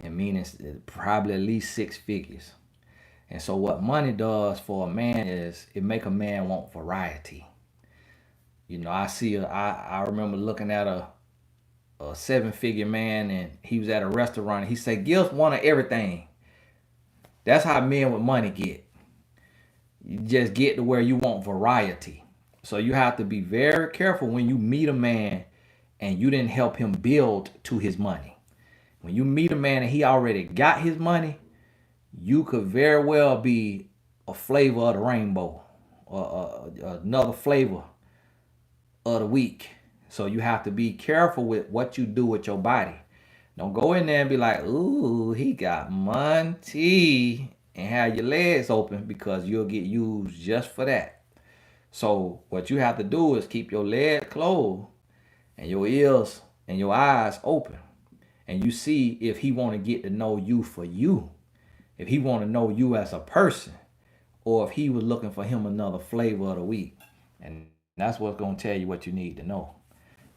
and meaning it's probably at least 6 figures. And so what money does for a man is it make a man want variety. I remember looking at a 7 figure man, and he was at a restaurant, and he said, "Gil's one of everything." That's how men with money get. You just get to where you want variety. So you have to be very careful when you meet a man and you didn't help him build to his money. When you meet a man and he already got his money, you could very well be a flavor of the rainbow, or another flavor of the week. So you have to be careful with what you do with your body. Don't go in there and be like, "Ooh, he got money," and have your legs open because you'll get used just for that. So what you have to do is keep your legs closed and your ears and your eyes open, and you see if he want to get to know you for you, if he want to know you as a person, or if he was looking for him another flavor of the week. And that's what's going to tell you what you need to know.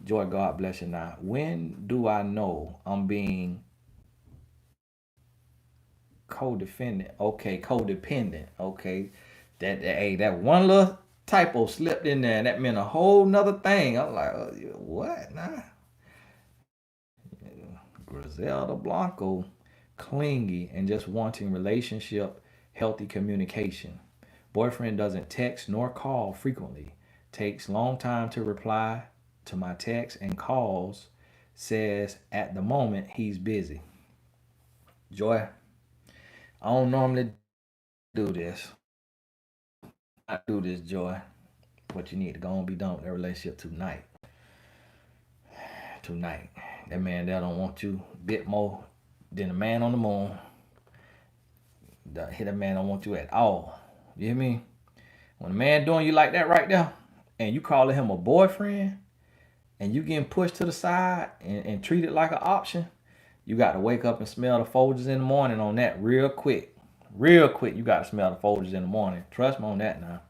Joy, God bless you. Now, when do I know I'm being codependent? Okay, codependent. Okay, that one little typo slipped in there, and that meant a whole nother thing. I'm like, what? Nah. Griselda Blanco, clingy and just wanting relationship, healthy communication. Boyfriend doesn't text nor call frequently. Takes long time to reply to my texts and calls. Says at the moment he's busy. Joy, I don't normally do this. I do this, Joy. But you need to go and be done with that relationship tonight. tonight. That man there don't want you a bit more than a man on the moon. That man don't want you at all. You hear me? When a man doing you like that right there, and you calling him a boyfriend, and you getting pushed to the side and treated like an option, you got to wake up and smell the Folgers in the morning on that real quick. Real quick, you got to smell the Folgers in the morning. Trust me on that now.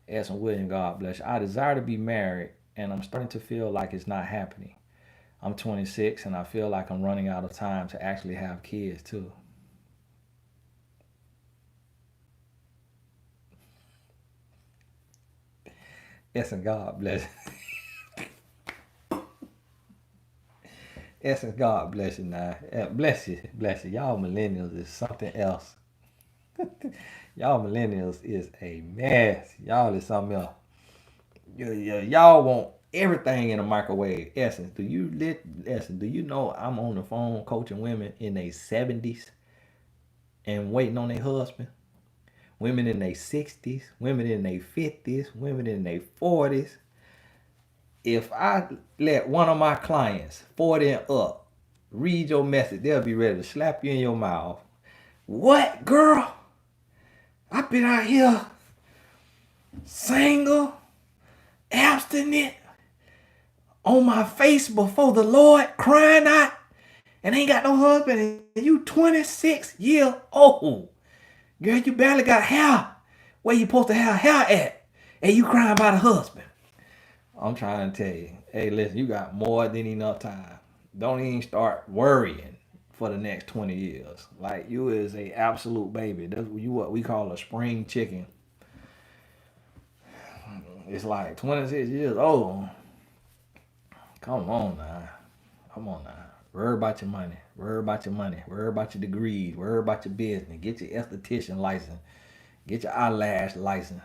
Edson William, God bless you. I desire to be married, and I'm starting to feel like it's not happening. I'm 26, and I feel like I'm running out of time to actually have kids, too. Edson, God bless you. Edson, God bless you now. Bless you, bless you. Y'all millennials is something else. Y'all millennials is a mess. Y'all is something else. Y'all want everything in a microwave. Essence, do you know I'm on the phone coaching women in their 70s and waiting on their husband? Women in their 60s, women in their 50s, women in their 40s. If I let one of my clients, 40 and up, read your message, they'll be ready to slap you in your mouth. What, girl? I've been out here single, abstinent, on my face before the Lord, crying out, and ain't got no husband, and you 26 years old. Girl, you barely got hair where you supposed to have hair at, and you crying about a husband. I'm trying to tell you, hey, listen, you got more than enough time. Don't even start worrying for the next 20 years. Like, you is a absolute baby. That's what we call a spring chicken. It's like 26 years old. Come on now. Come on now. Worry about your money. Worry about your money. Worry about your degrees. Worry about your business. Get your esthetician license. Get your eyelash license.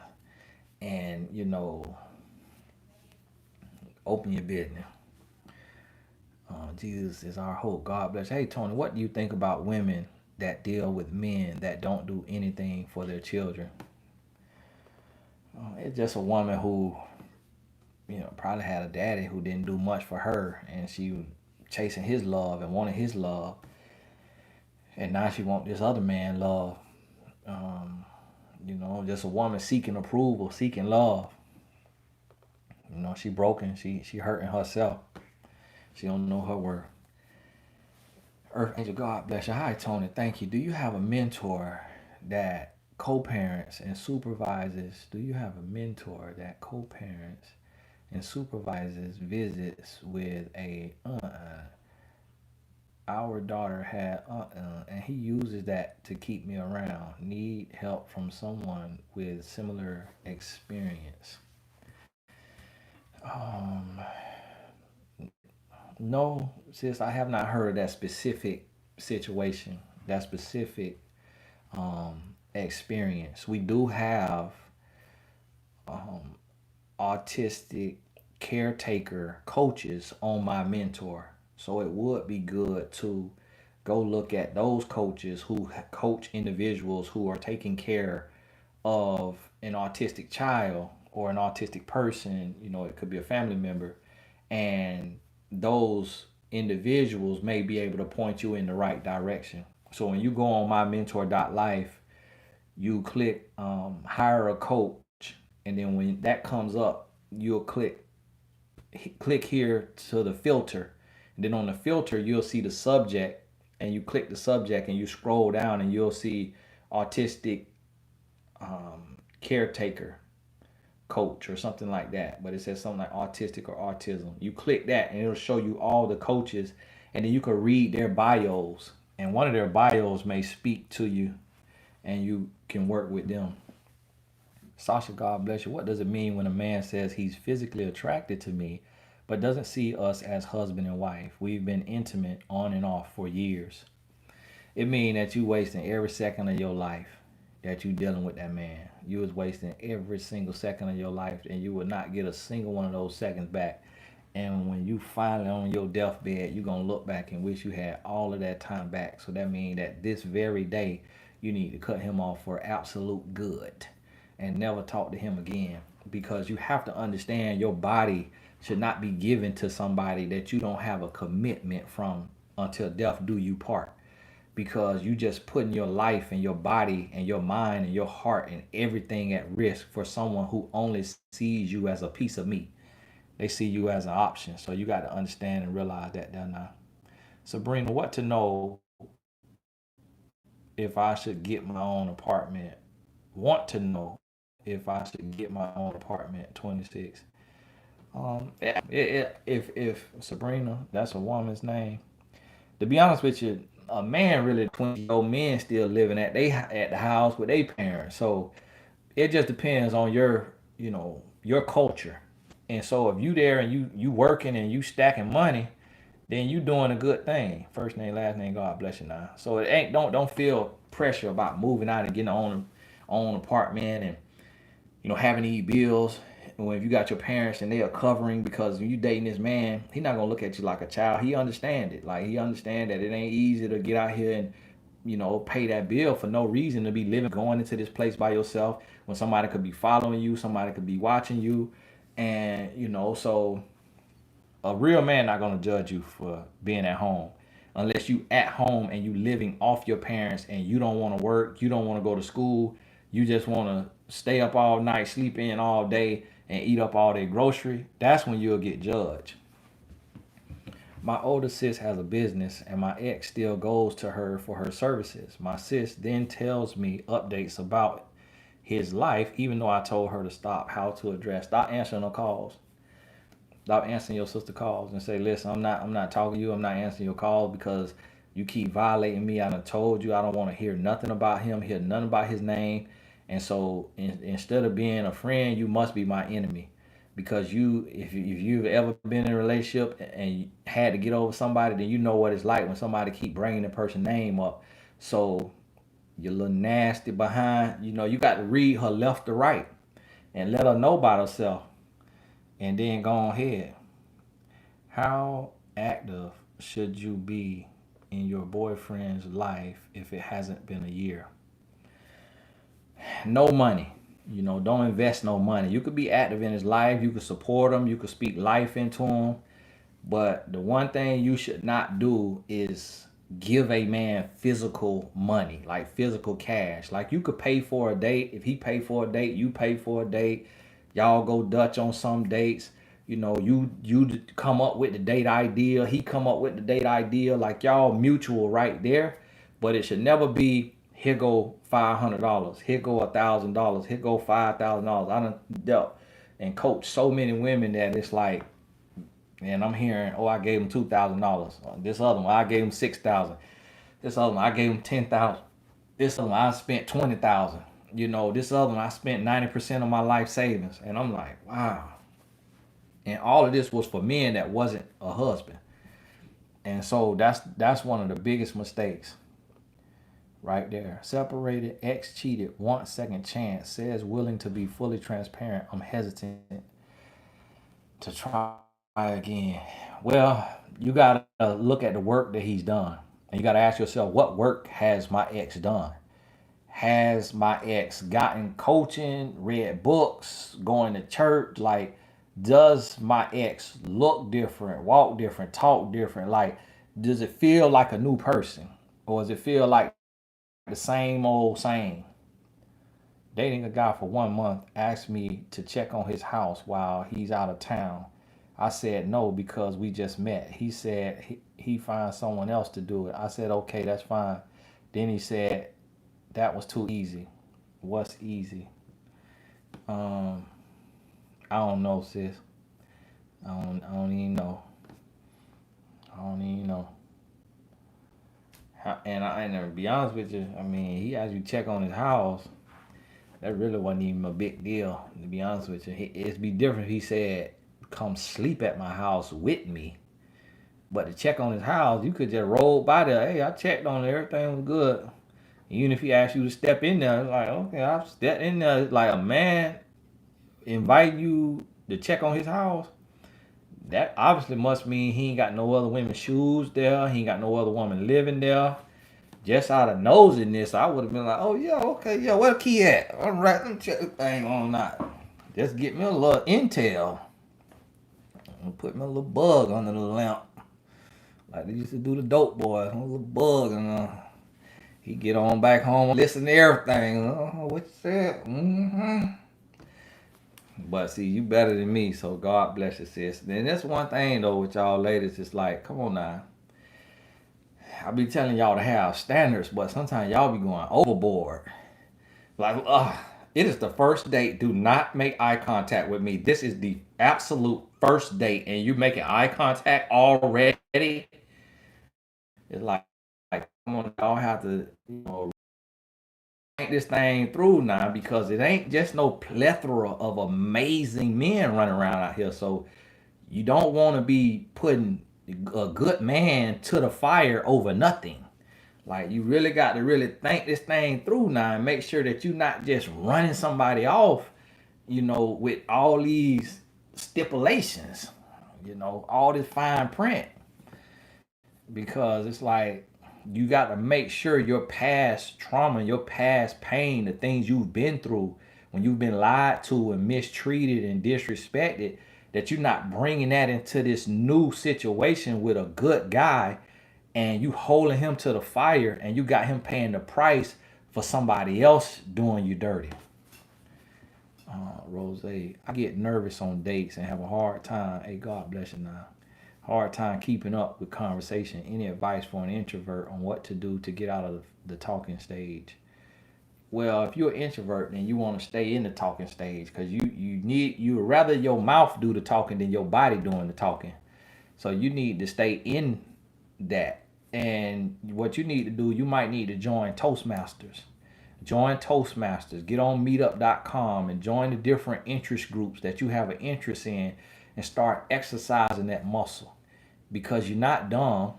And, open your business. Jesus is our hope. God bless you. Hey, Tony, what do you think about women that deal with men that don't do anything for their children? It's just a woman who, probably had a daddy who didn't do much for her, and she was chasing his love and wanted his love, and now she want this other man love. Just a woman seeking approval, seeking love. She broken. She hurting herself. She don't know her worth. Earth Angel, God bless you. Hi, Tony. Thank you. Do you have a mentor that co-parents and supervises? Do you have a mentor that co-parents and supervises visits with a our daughter had and he uses that to keep me around. Need help from someone with similar experience. Um, no, sis, I have not heard that specific situation, that specific experience. We do have um, autistic caretaker coaches on my mentor. So it would be good to go look at those coaches who coach individuals who are taking care of an autistic child or an autistic person. It could be a family member, and those individuals may be able to point you in the right direction. So when you go on my mentor.life, you click hire a coach, and then when that comes up, you'll click here to the filter, and then on the filter you'll see the subject, and you click the subject and you scroll down and you'll see autistic caretaker coach or something like that, but it says something like autistic or autism. You click that and it'll show you all the coaches, and then you can read their bios, and one of their bios may speak to you, and you can work with them. Sasha, God bless you. What does it mean when a man says he's physically attracted to me but doesn't see us as husband and wife? We've been intimate on and off for years. It means that you wasting every second of your life that you dealing with that man. You was wasting every single second of your life, and you would not get a single one of those seconds back. And when you finally on your deathbed, you're gonna look back and wish you had all of that time back. So that means that this very day you need to cut him off for absolute good and never talk to him again, because you have to understand your body should not be given to somebody that you don't have a commitment from until death do you part, because you just putting your life and your body and your mind and your heart and everything at risk for someone who only sees you as a piece of meat. They see you as an option. So you got to understand and realize that there now. Sabrina, what to know if I should get my own apartment? Want to know if I should get my own apartment 26. If Sabrina, that's a woman's name. To be honest with you, a man really 20-year-old men still living at the house with their parents. So it just depends on your culture. And so if you there and you working and you stacking money, then you doing a good thing. First name, last name, God bless you now. So it ain't don't feel pressure about moving out and getting own apartment and having to eat bills. And when you got your parents and they are covering, because when you dating this man, he not gonna look at you like a child. He understand it. Like, he understand that it ain't easy to get out here and pay that bill for no reason, to be living, going into this place by yourself when somebody could be following you, somebody could be watching you. And so a real man not gonna judge you for being at home, unless you at home and you living off your parents and you don't want to work, you don't want to go to school, you just want to stay up all night, sleep in all day, and eat up all their grocery. That's when you'll get judged. My older sis has a business and my ex still goes to her for her services. My sis then tells me updates about his life, even though I told her to stop. How to address? Stop answering her calls. Stop answering your sister calls and say, listen, I'm not talking to you. I'm not answering your calls because you keep violating me. I done told you I don't want to hear nothing about him, hear nothing about his name. And so instead of being a friend, you must be my enemy. Because if you've ever been in a relationship and you had to get over somebody, then you know what it's like when somebody keep bringing the person's name up. So you're a little nasty behind. You got to read her left to right and let her know about herself, and then go ahead. How active should you be in your boyfriend's life if it hasn't been a year? No money. Don't invest no money. You could be active in his life. You could support him. You could speak life into him. But the one thing you should not do is give a man physical money, like physical cash. Like, you could pay for a date. If he pay for a date, you pay for a date. Y'all go Dutch on some dates. You come up with the date idea. He come up with the date idea. Like, y'all mutual right there. But it should never be, here go $500. Here go $1,000. Here go $5,000. I done dealt and coached so many women that it's like, and I'm hearing, oh, I gave him $2,000. This other one, I gave him 6,000. This other one, I gave him 10,000. This other one, I spent 20,000. This other one, I spent 90% of my life savings. And I'm like, wow. And all of this was for men that wasn't a husband. And so that's one of the biggest mistakes right there. Separated, ex cheated, wants second chance, says willing to be fully transparent. I'm hesitant to try again. Well, you got to look at the work that he's done. And you got to ask yourself, what work has my ex done? Has my ex gotten coaching, read books, going to church? Like, does my ex look different, walk different, talk different? Like, does it feel like a new person? Or does it feel like the same old same? Dating a guy for 1 month asked me to check on his house while he's out of town. I said no because we just met. He said he finds someone else to do it. I said, okay, that's fine. Then he said that was too easy. What's easy? Um, I don't know, sis. I don't even know. I don't even know. And to be honest with you, I mean, he asked you to check on his house. That really wasn't even a big deal, to be honest with you. It'd be different if he said, come sleep at my house with me. But to check on his house, you could just roll by there. Hey, I checked on it. Everything was good. Even if he asked you to step in there, it's like, okay, I've stepped in there. It's like a man invite you to check on his house. That obviously must mean he ain't got no other women's shoes there. He ain't got no other woman living there. Just out of nosiness, I would have been like, oh, yeah, okay, yeah, where the key at? All right, let me check this thing on not. Just get me a little intel. put me a little bug under the lamp. Like they used to do the dope boy, a little bug, and he get on back home, listen to everything. What you said? But see, you better than me, so God bless you, sis. Then that's one thing though with y'all ladies, it's like, come on now. I be telling y'all to have standards, but sometimes y'all be going overboard. Like, it is the first date. Do not make eye contact with me. This is the absolute first date, and you making eye contact already. It's like come on, y'all have to, think this thing through now because it ain't just no plethora of amazing men running around out here. So you don't want to be putting a good man to the fire over nothing. Like you really got to really think this thing through now and make sure that you're not just running somebody off, with all these stipulations, all this fine print. Because it's like you got to make sure your past trauma, your past pain, the things you've been through when you've been lied to and mistreated and disrespected, that you're not bringing that into this new situation with a good guy and you holding him to the fire and you got him paying the price for somebody else doing you dirty. Rose, I get nervous on dates and have a hard time. Hey, God bless you now. Hard time keeping up with conversation. Any advice for an introvert on what to do to get out of the talking stage? Well, if you're an introvert and you want to stay in the talking stage, because you rather your mouth do the talking than your body doing the talking. So you need to stay in that. And what you need to do, you might need to join Toastmasters. Join Toastmasters. Get on meetup.com and join the different interest groups that you have an interest in and start exercising that muscle. Because you're not dumb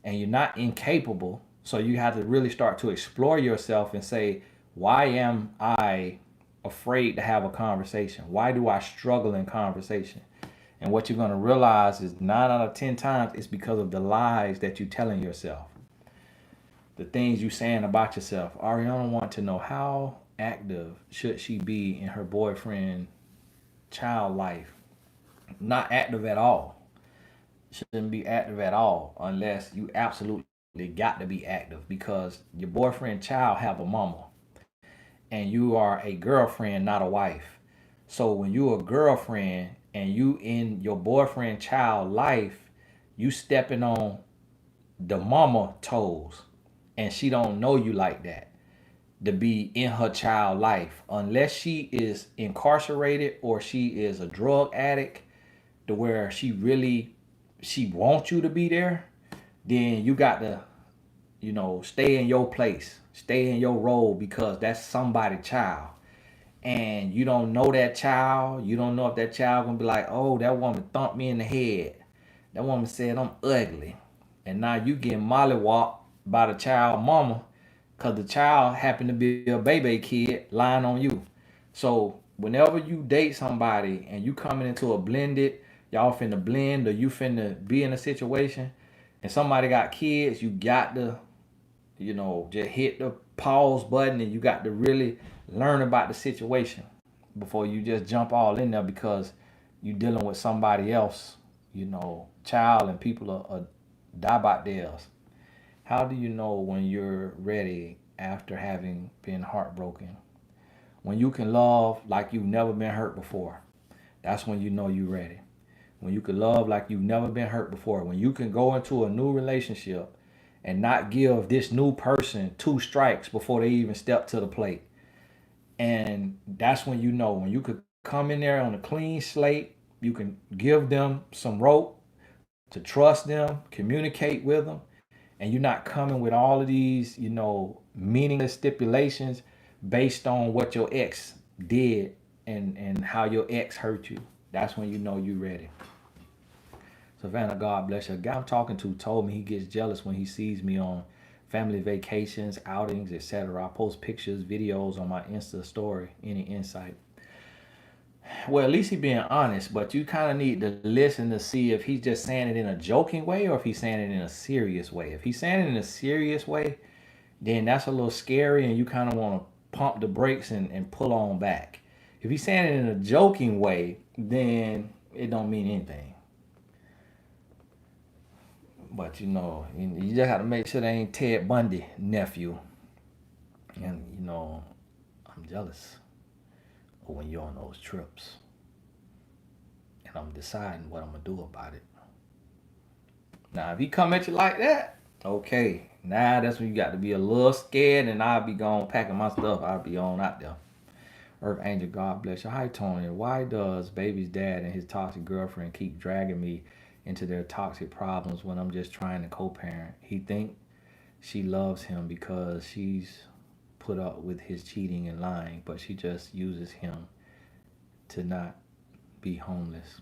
and you're not incapable. So you have to really start to explore yourself and say, why am I afraid to have a conversation? Why do I struggle in conversation? And what you're going to realize is 9 out of 10 times it's because of the lies that you're telling yourself. The things you're saying about yourself. Ariana wants to know, how active should she be in her boyfriend child life? Not active at all. Shouldn't be active at all unless you absolutely got to be active, because your boyfriend child have a mama and you are a girlfriend, not a wife. So when you're a girlfriend and you in your boyfriend child life, you stepping on the mama toes, and she don't know you like that to be in her child life unless she is incarcerated or she is a drug addict to where she wants you to be there. Then you got to stay in your place, stay in your role, because that's somebody's child. And you don't know that child. You don't know if that child gonna be like, oh, that woman thumped me in the head. That woman said I'm ugly. And now you getting mollywopped by the child mama because the child happened to be a baby kid lying on you. So whenever you date somebody and you coming into a blended, y'all finna blend, or you finna be in a situation and somebody got kids, you got to, just hit the pause button and you got to really learn about the situation before you just jump all in there, because you dealing with somebody else, child, and people are die about theirs. How do you know when you're ready after having been heartbroken? When you can love like you've never been hurt before, that's when you know you're ready. When you can love like you've never been hurt before, when you can go into a new relationship and not give this new person 2 strikes before they even step to the plate. And that's when when you could come in there on a clean slate, you can give them some rope to trust them, communicate with them, and you're not coming with all of these, meaningless stipulations based on what your ex did and how your ex hurt you. That's when you're ready. Savannah, God bless you. A guy I'm talking to told me he gets jealous when he sees me on family vacations, outings, etc. I post pictures, videos on my Insta story. Any insight? Well, at least he's being honest, but you kind of need to listen to see if he's just saying it in a joking way or if he's saying it in a serious way. If he's saying it in a serious way, then that's a little scary and you kind of want to pump the brakes and pull on back. If he's saying it in a joking way, then it don't mean anything. But you just have to make sure they ain't Ted Bundy nephew. And I'm jealous of when you're on those trips. And I'm deciding what I'm gonna do about it. Now, if he come at you like that, okay. Now that's when you got to be a little scared, and I'll be gone packing my stuff. I'll be on out there. Earth Angel, God bless you. Hi, Tony. Why does baby's dad and his toxic girlfriend keep dragging me into their toxic problems when I'm just trying to co-parent? He think she loves him because she's put up with his cheating and lying, but she just uses him to not be homeless.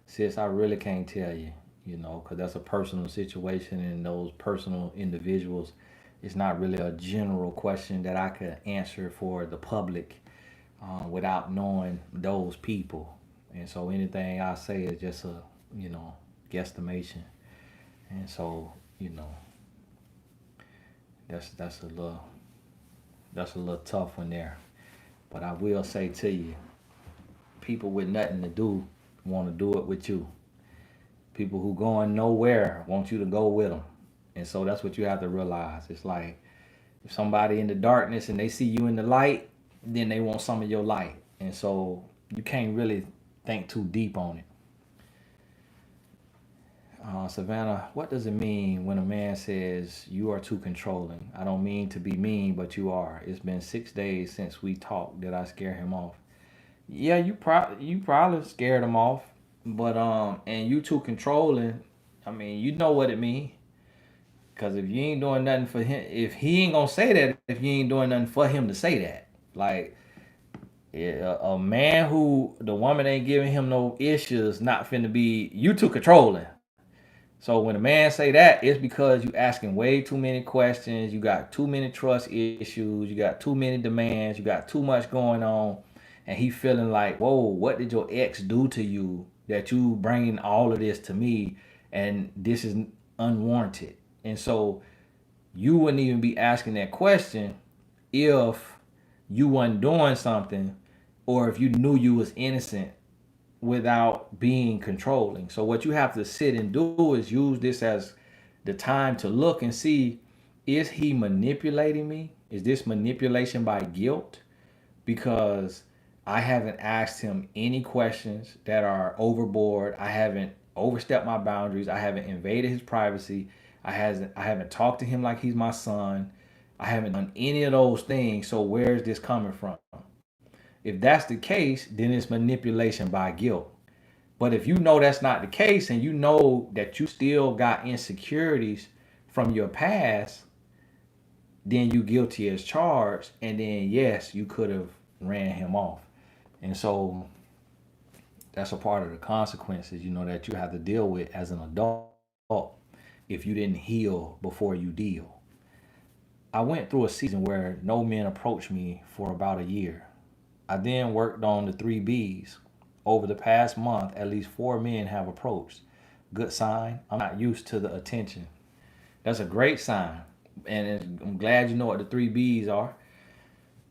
Sis, I really can't tell you, because that's a personal situation, and those personal individuals, it's not really a general question that I could answer for the public without knowing those people. And so anything I say is just a, guesstimation. And so, that's a little tough one there. But I will say to you, people with nothing to do want to do it with you. People who going nowhere want you to go with them. And so that's what you have to realize. It's like if somebody in the darkness and they see you in the light, then they want some of your light. And so you can't really think too deep on it. Savannah, what does it mean when a man says you are too controlling? I don't mean to be mean, but you are. It's been 6 days since we talked. Did I scare him off? Yeah, you probably scared him off, but and you too controlling. I mean, you know what it means. Cause if you ain't doing nothing for him, if he ain't gonna say that, if you ain't doing nothing for him to say that, like yeah, a man who the woman ain't giving him no issues, not finna be you too controlling. So when a man say that, it's because you asking way too many questions. You got too many trust issues. You got too many demands. You got too much going on, and he feeling like, whoa, what did your ex do to you that you bringing all of this to me, and this is unwarranted. And so you wouldn't even be asking that question if you wasn't doing something, or if you knew you was innocent without being controlling. So what you have to sit and do is use this as the time to look and see, is he manipulating me? Is this manipulation by guilt? Because I haven't asked him any questions that are overboard. I haven't overstepped my boundaries. I haven't invaded his privacy. I haven't talked to him like he's my son. I haven't done any of those things. So where is this coming from? If that's the case, then it's manipulation by guilt. But if you know that's not the case, and you know that you still got insecurities from your past, then you guilty as charged. And then yes, you could have ran him off. And so that's a part of the consequences, that you have to deal with as an adult if you didn't heal before you deal. I went through a season where no men approached me for about a year. I then worked on the 3Bs. Over the past month, at least 4 men have approached. Good sign. I'm not used to the attention. That's a great sign. And I'm glad you know what the 3Bs are.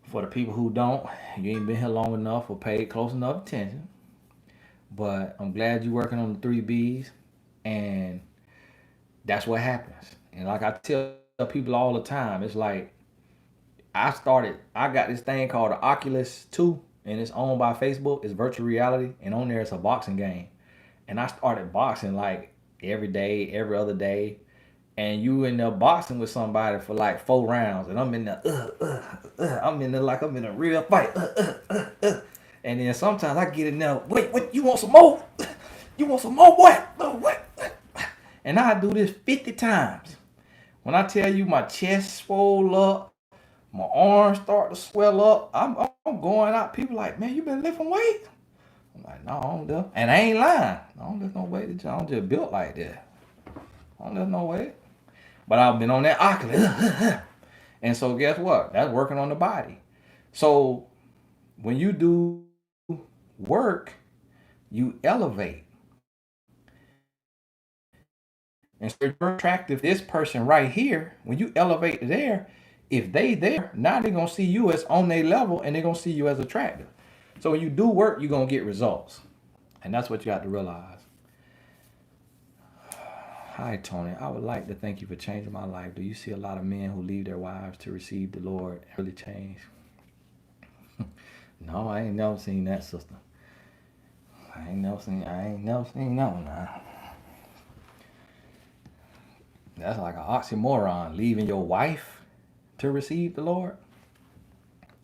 For the people who don't, you ain't been here long enough or paid close enough attention. But I'm glad you're working on the 3Bs. And that's what happens. And like I tell people all the time, it's like I got this thing called the Oculus 2, and it's owned by Facebook. It's virtual reality, and on there it's a boxing game. And I started boxing like every day, every other day. And you in there boxing with somebody for like 4 rounds, and I'm in there, I'm in there like I'm in a real fight. And then sometimes I get in there, wait, you want some more? You want some more? What? What? And I do this 50 times. When I tell you my chest swole up, my arms start to swell up, I'm going out. People like, man, you been lifting weight? I'm like, no, I don't lift. And I ain't lying. I don't lift no weight. I'm just built like that. I don't lift no weight. But I've been on that Oculus. And so guess what? That's working on the body. So when you do work, you elevate. And so you're attractive. This person right here, when you elevate there, if they there, now they're going to see you as on their level, and they're going to see you as attractive. So when you do work, you're going to get results. And that's what you got to realize. Hi, Tony. I would like to thank you for changing my life. Do you see a lot of men who leave their wives to receive the Lord and really change? No, I ain't never seen that, sister. I ain't never seen that one. That's like an oxymoron. Leaving your wife to receive the Lord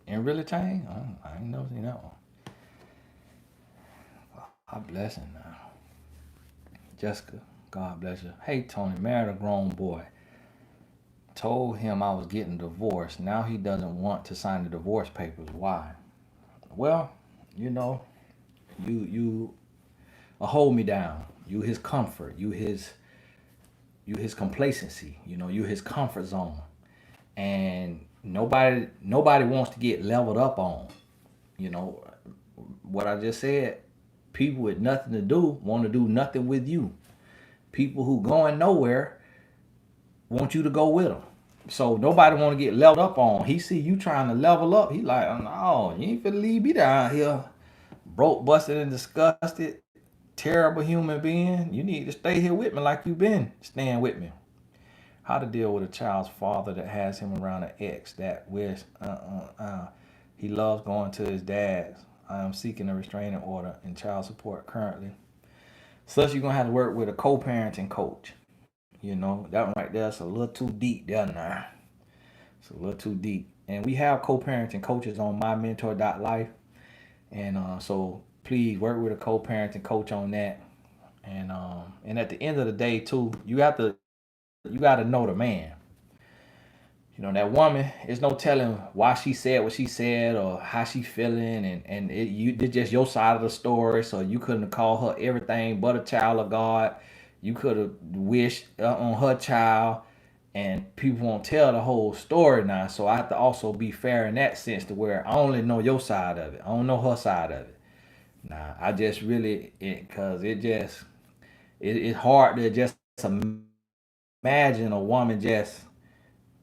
and really change? I ain't never seen that one. God bless him now. Jessica, God bless you. Hey, Tony, married a grown boy. Told him I was getting divorced. Now he doesn't want to sign the divorce papers. Why? Well, you know, you hold me down. You his comfort. You his complacency. You his comfort zone. And nobody wants to get leveled up on. You know what I just said. People with nothing to do want to do nothing with you. People who going nowhere want you to go with them. So nobody want to get leveled up on. He see you trying to level up. He like, oh, no, you ain't finna leave me down here, broke, busted, and disgusted, terrible human being. You need to stay here with me like you been staying with me. How to deal with a child's father that has him around an ex that wish he loves going to his dad's. I am seeking a restraining order and child support currently. Plus, you're gonna have to work with a co-parenting coach. That one right there is a little too deep there now. It's a little too deep. And we have co-parenting coaches on mymentor.life. And so please work with a co-parenting coach on that. And at the end of the day too, you gotta know the man. That woman, there's no telling why she said what she said or how she feeling, and you did just your side of the story. So you couldn't call her everything but a child of God. You could have wished on her child, and people won't tell the whole story now. So I have to also be fair in that sense to where I only know your side of it. I don't know her side of it. Nah, I just really, because it's hard to just imagine a woman just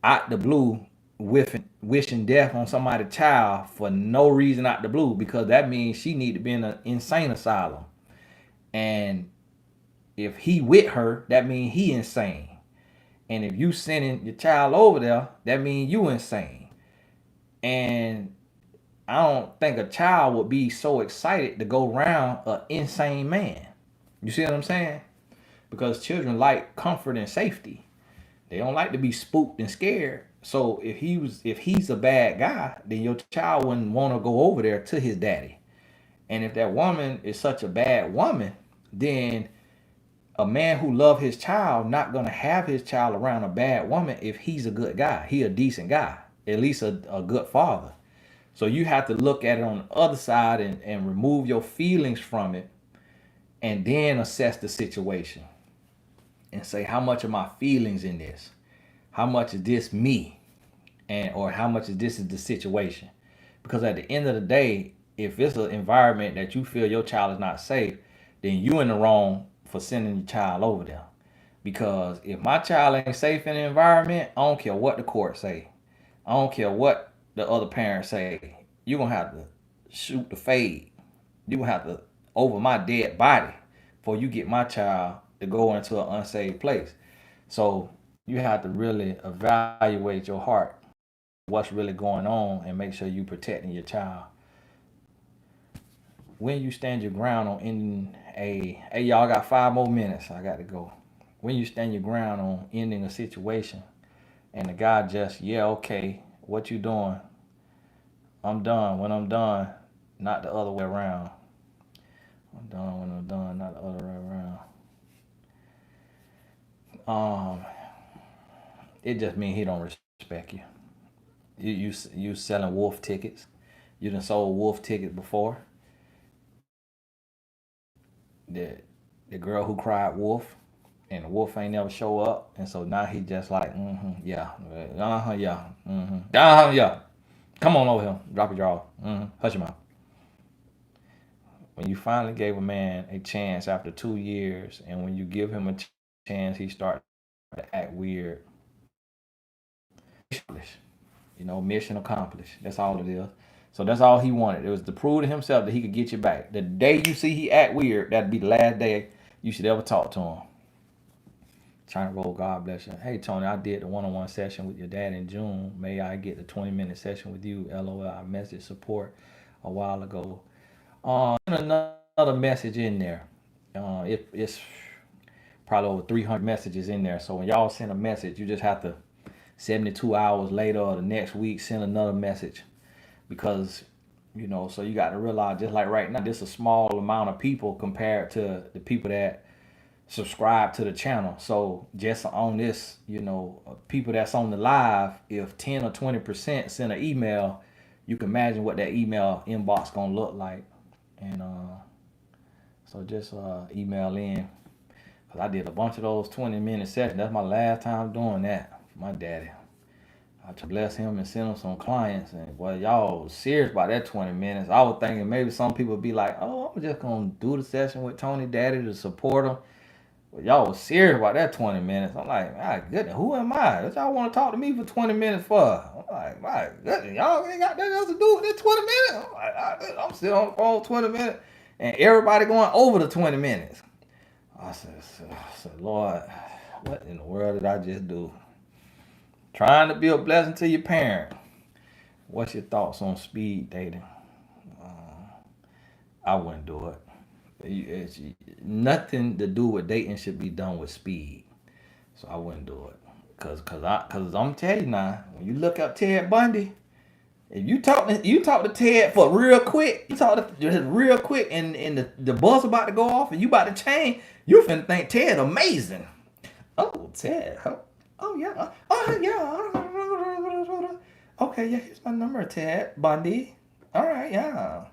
out the blue wishing death on somebody's child for no reason out the blue, because that means she need to be in an insane asylum. And if he with her, that means he insane. And if you sending your child over there, that means you insane. And I don't think a child would be so excited to go around an insane man. You see what I'm saying? Because children like comfort and safety. They don't like to be spooked and scared. So if he's a bad guy, then your child wouldn't want to go over there to his daddy. And if that woman is such a bad woman, then a man who love his child not gonna have his child around a bad woman if he's a good guy. He a decent guy, at least a good father. So you have to look at it on the other side and remove your feelings from it, and then assess the situation and say, how much of my feelings in this? How much is this me? And or how much is this is the situation? Because at the end of the day, if it's an environment that you feel your child is not safe, then you in the wrong for sending your child over there. Because if my child ain't safe in the environment, I don't care what the court say. I don't care what the other parents say. You're gonna have to shoot the fade. You're gonna have to over my dead body before you get my child to go into an unsafe place. So you have to really evaluate your heart, what's really going on, and make sure you protecting your child. When you stand your ground on ending hey y'all, I got 5 more minutes. I got to go. When you stand your ground on ending a situation, and the guy just, yeah, okay, what you doing? I'm done. When I'm done, not the other way around. I'm done when I'm done, not the other way around. Um, it just means he don't respect you. You selling wolf tickets. You done sold wolf tickets before. The the girl who cried wolf, and the wolf ain't never show up, and so now he just like, yeah, yeah, yeah. Come on over here, drop your jaw, hush your mouth. When you finally gave a man a chance after 2 years, and when you give him a chance, he starts to act weird. Mission accomplished. That's all it is. So that's all he wanted. It was to prove to himself that he could get you back. The day you see he act weird, that'd be the last day you should ever talk to him. China Roll, God bless you. Hey Tony, I did the one-on-one session with your dad in June. May I get the 20-minute session with you? LOL. I messaged support a while ago. Another message in there. It's probably over 300 messages in there. So when y'all send a message, you just have to 72 hours later or the next week send another message, because so you got to realize, just like right now, this is a small amount of people compared to the people that subscribe to the channel. So just on this, people that's on the live, if 10 or 20% send an email, you can imagine what that email inbox gonna look like. And so just email in, because I did a bunch of those 20-minute sessions. That's my last time doing that for my daddy. I to bless him and send him some clients. And boy, y'all was serious about that 20 minutes. I was thinking maybe some people would be like, oh, I'm just gonna do the session with Tony Daddy to support him. But y'all was serious about that 20 minutes. I'm like, my goodness, who am I? What y'all want to talk to me for 20 minutes for? I'm like, my goodness, y'all ain't got nothing else to do with this 20 minutes. I'm still on the phone 20 minutes, and everybody going over the 20 minutes. I said, Lord, what in the world did I just do? Trying to be a blessing to your parent. What's your thoughts on speed dating? I wouldn't do it. It's nothing to do with dating should be done with speed. So I wouldn't do it. Cause I'm telling you now, when you look up Ted Bundy, if you talk to Ted for real quick, you talk to just real quick, and the buzz about to go off, and you about to change, you finna think Ted amazing. Oh, Ted. Oh yeah. Oh yeah. Okay, yeah, here's my number, Ted Bundy. All right, yeah.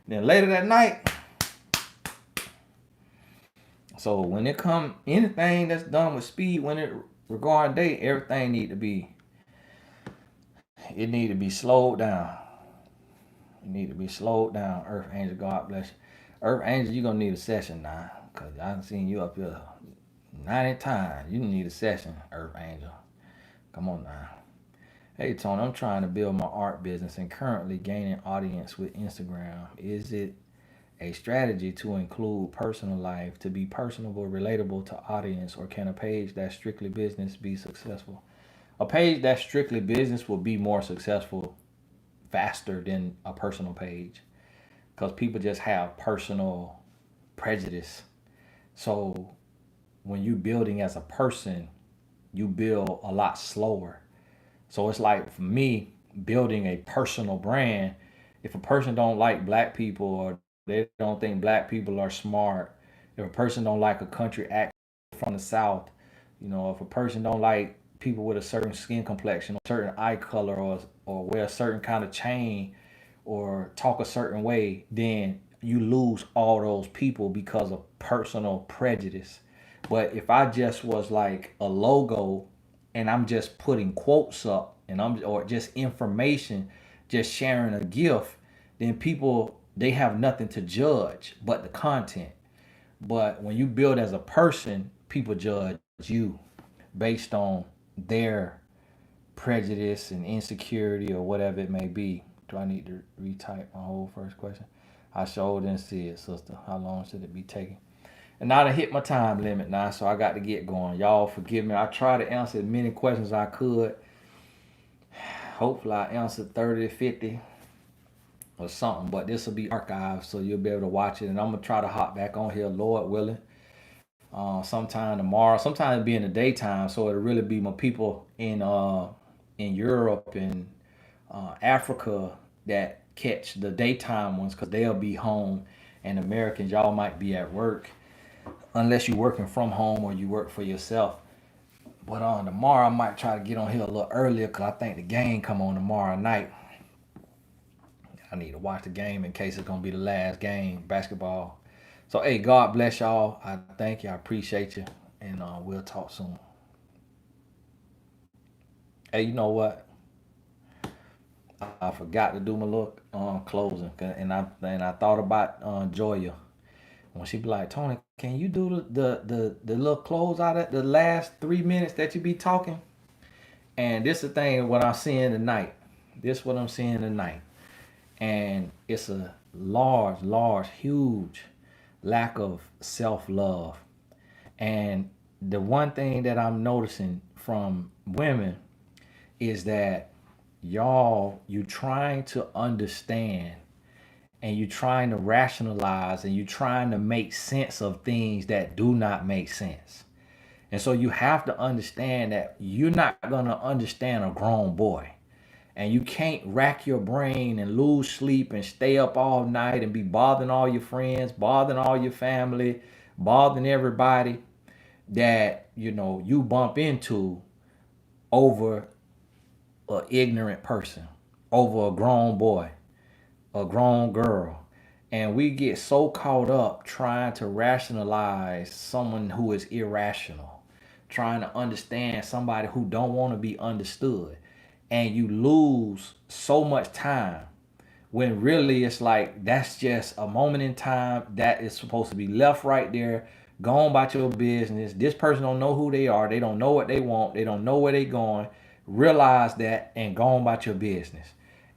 Then later that night, so when it come anything that's done with speed, when it regarding date, everything need to be slowed down. You need to be slowed down. Earth Angel, God bless you. Earth Angel, you gonna need a session now, cause I done seen you up here 90 times. You need a session, Earth Angel. Come on now. Hey Tony, I'm trying to build my art business and currently gaining audience with Instagram. Is it a strategy to include personal life to be personable, relatable to audience, or can a page that's strictly business be successful? A page that's strictly business will be more successful faster than a personal page, because people just have personal prejudice. So when you building as a person, you build a lot slower. So it's like, for me, building a personal brand, if a person don't like black people, or they don't think black people are smart, if a person don't like a country accent from the South, if a person don't like people with a certain skin complexion, or certain eye color, or wear a certain kind of chain, or talk a certain way, then you lose all those people because of personal prejudice. But if I just was like a logo, and I'm just putting quotes up, and or just information, just sharing a gift, then people, they have nothing to judge but the content. But when you build as a person, people judge you based on their prejudice and insecurity, or whatever it may be. Do I need to retype my whole first question? I sure didn't see it, sister. How long should it be taking? And now I hit my time limit now, so I got to get going. Y'all forgive me. I try to answer as many questions as I could. Hopefully I answered 30 to 50 or something, but this will be archived, so you'll be able to watch it. And I'm going to try to hop back on here, Lord willing, sometime tomorrow. Sometimes it'll be in the daytime, so it'll really be my people in Europe and Africa that catch the daytime ones, because they'll be home, and Americans, y'all might be at work, unless you're working from home or you work for yourself. But on tomorrow, I might try to get on here a little earlier, because I think the game come on tomorrow night. I need to watch the game in case it's gonna be the last game, basketball. So hey, God bless y'all. I thank you. I appreciate you, and we'll talk soon. Hey, you know what? I forgot to do my little closing, and I thought about Joya, when she be like, Tony, can you do the little close out of the last 3 minutes that you be talking? And this is the thing, what I'm seeing tonight. This is what I'm seeing tonight. And it's a large, huge lack of self love. And the one thing that I'm noticing from women is that you trying to understand and you trying to rationalize and you trying to make sense of things that do not make sense. And so you have to understand that you're not going to understand a grown boy. And you can't rack your brain and lose sleep and stay up all night and be bothering all your friends, bothering all your family, bothering everybody that you bump into over an ignorant person, over a grown boy, a grown girl. And we get so caught up trying to rationalize someone who is irrational, trying to understand somebody who don't want to be understood. And you lose so much time when really it's like that's just a moment in time that is supposed to be left right there. Go on about your business. This person don't know who they are. They don't know what they want. They don't know where they going. Realize that and go on about your business.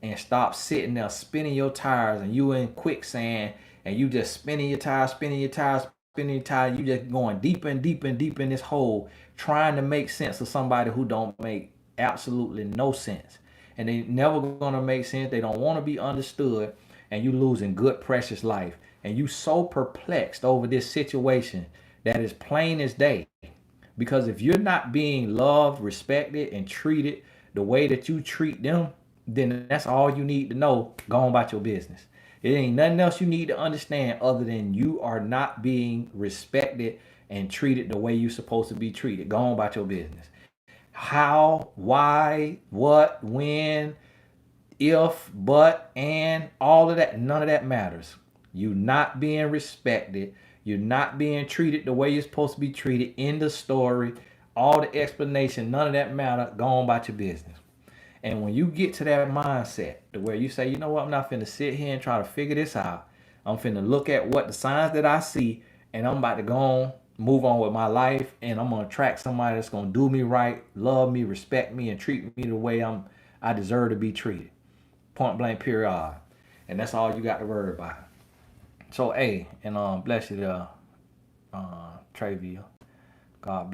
And stop sitting there spinning your tires and you in quicksand and you just spinning your tires, spinning your tires, spinning your tires. You just going deeper and deeper and deeper in this hole trying to make sense of somebody who don't make absolutely no sense, and they never gonna make sense. They don't want to be understood, and you losing good precious life. And you so perplexed over this situation that is plain as day. Because if you're not being loved, respected, and treated the way that you treat them, then that's all you need to know. Go on about your business. It ain't nothing else you need to understand other than you are not being respected and treated the way you're supposed to be treated. Go on about your business. How, why, what, when, if, but, and all of that, none of that matters. You're not being respected. You're not being treated the way you're supposed to be treated in the story. All the explanation, none of that matter. Go on about your business. And when you get to that mindset to where you say, you know what, I'm not finna sit here and try to figure this out. I'm finna look at what the signs that I see and I'm about to go on, move on with my life, and I'm gonna attract somebody that's gonna do me right, love me, respect me, and treat me the way I deserve to be treated. Point blank period. And that's all you got to worry about. So hey, and bless you Travia. God bless.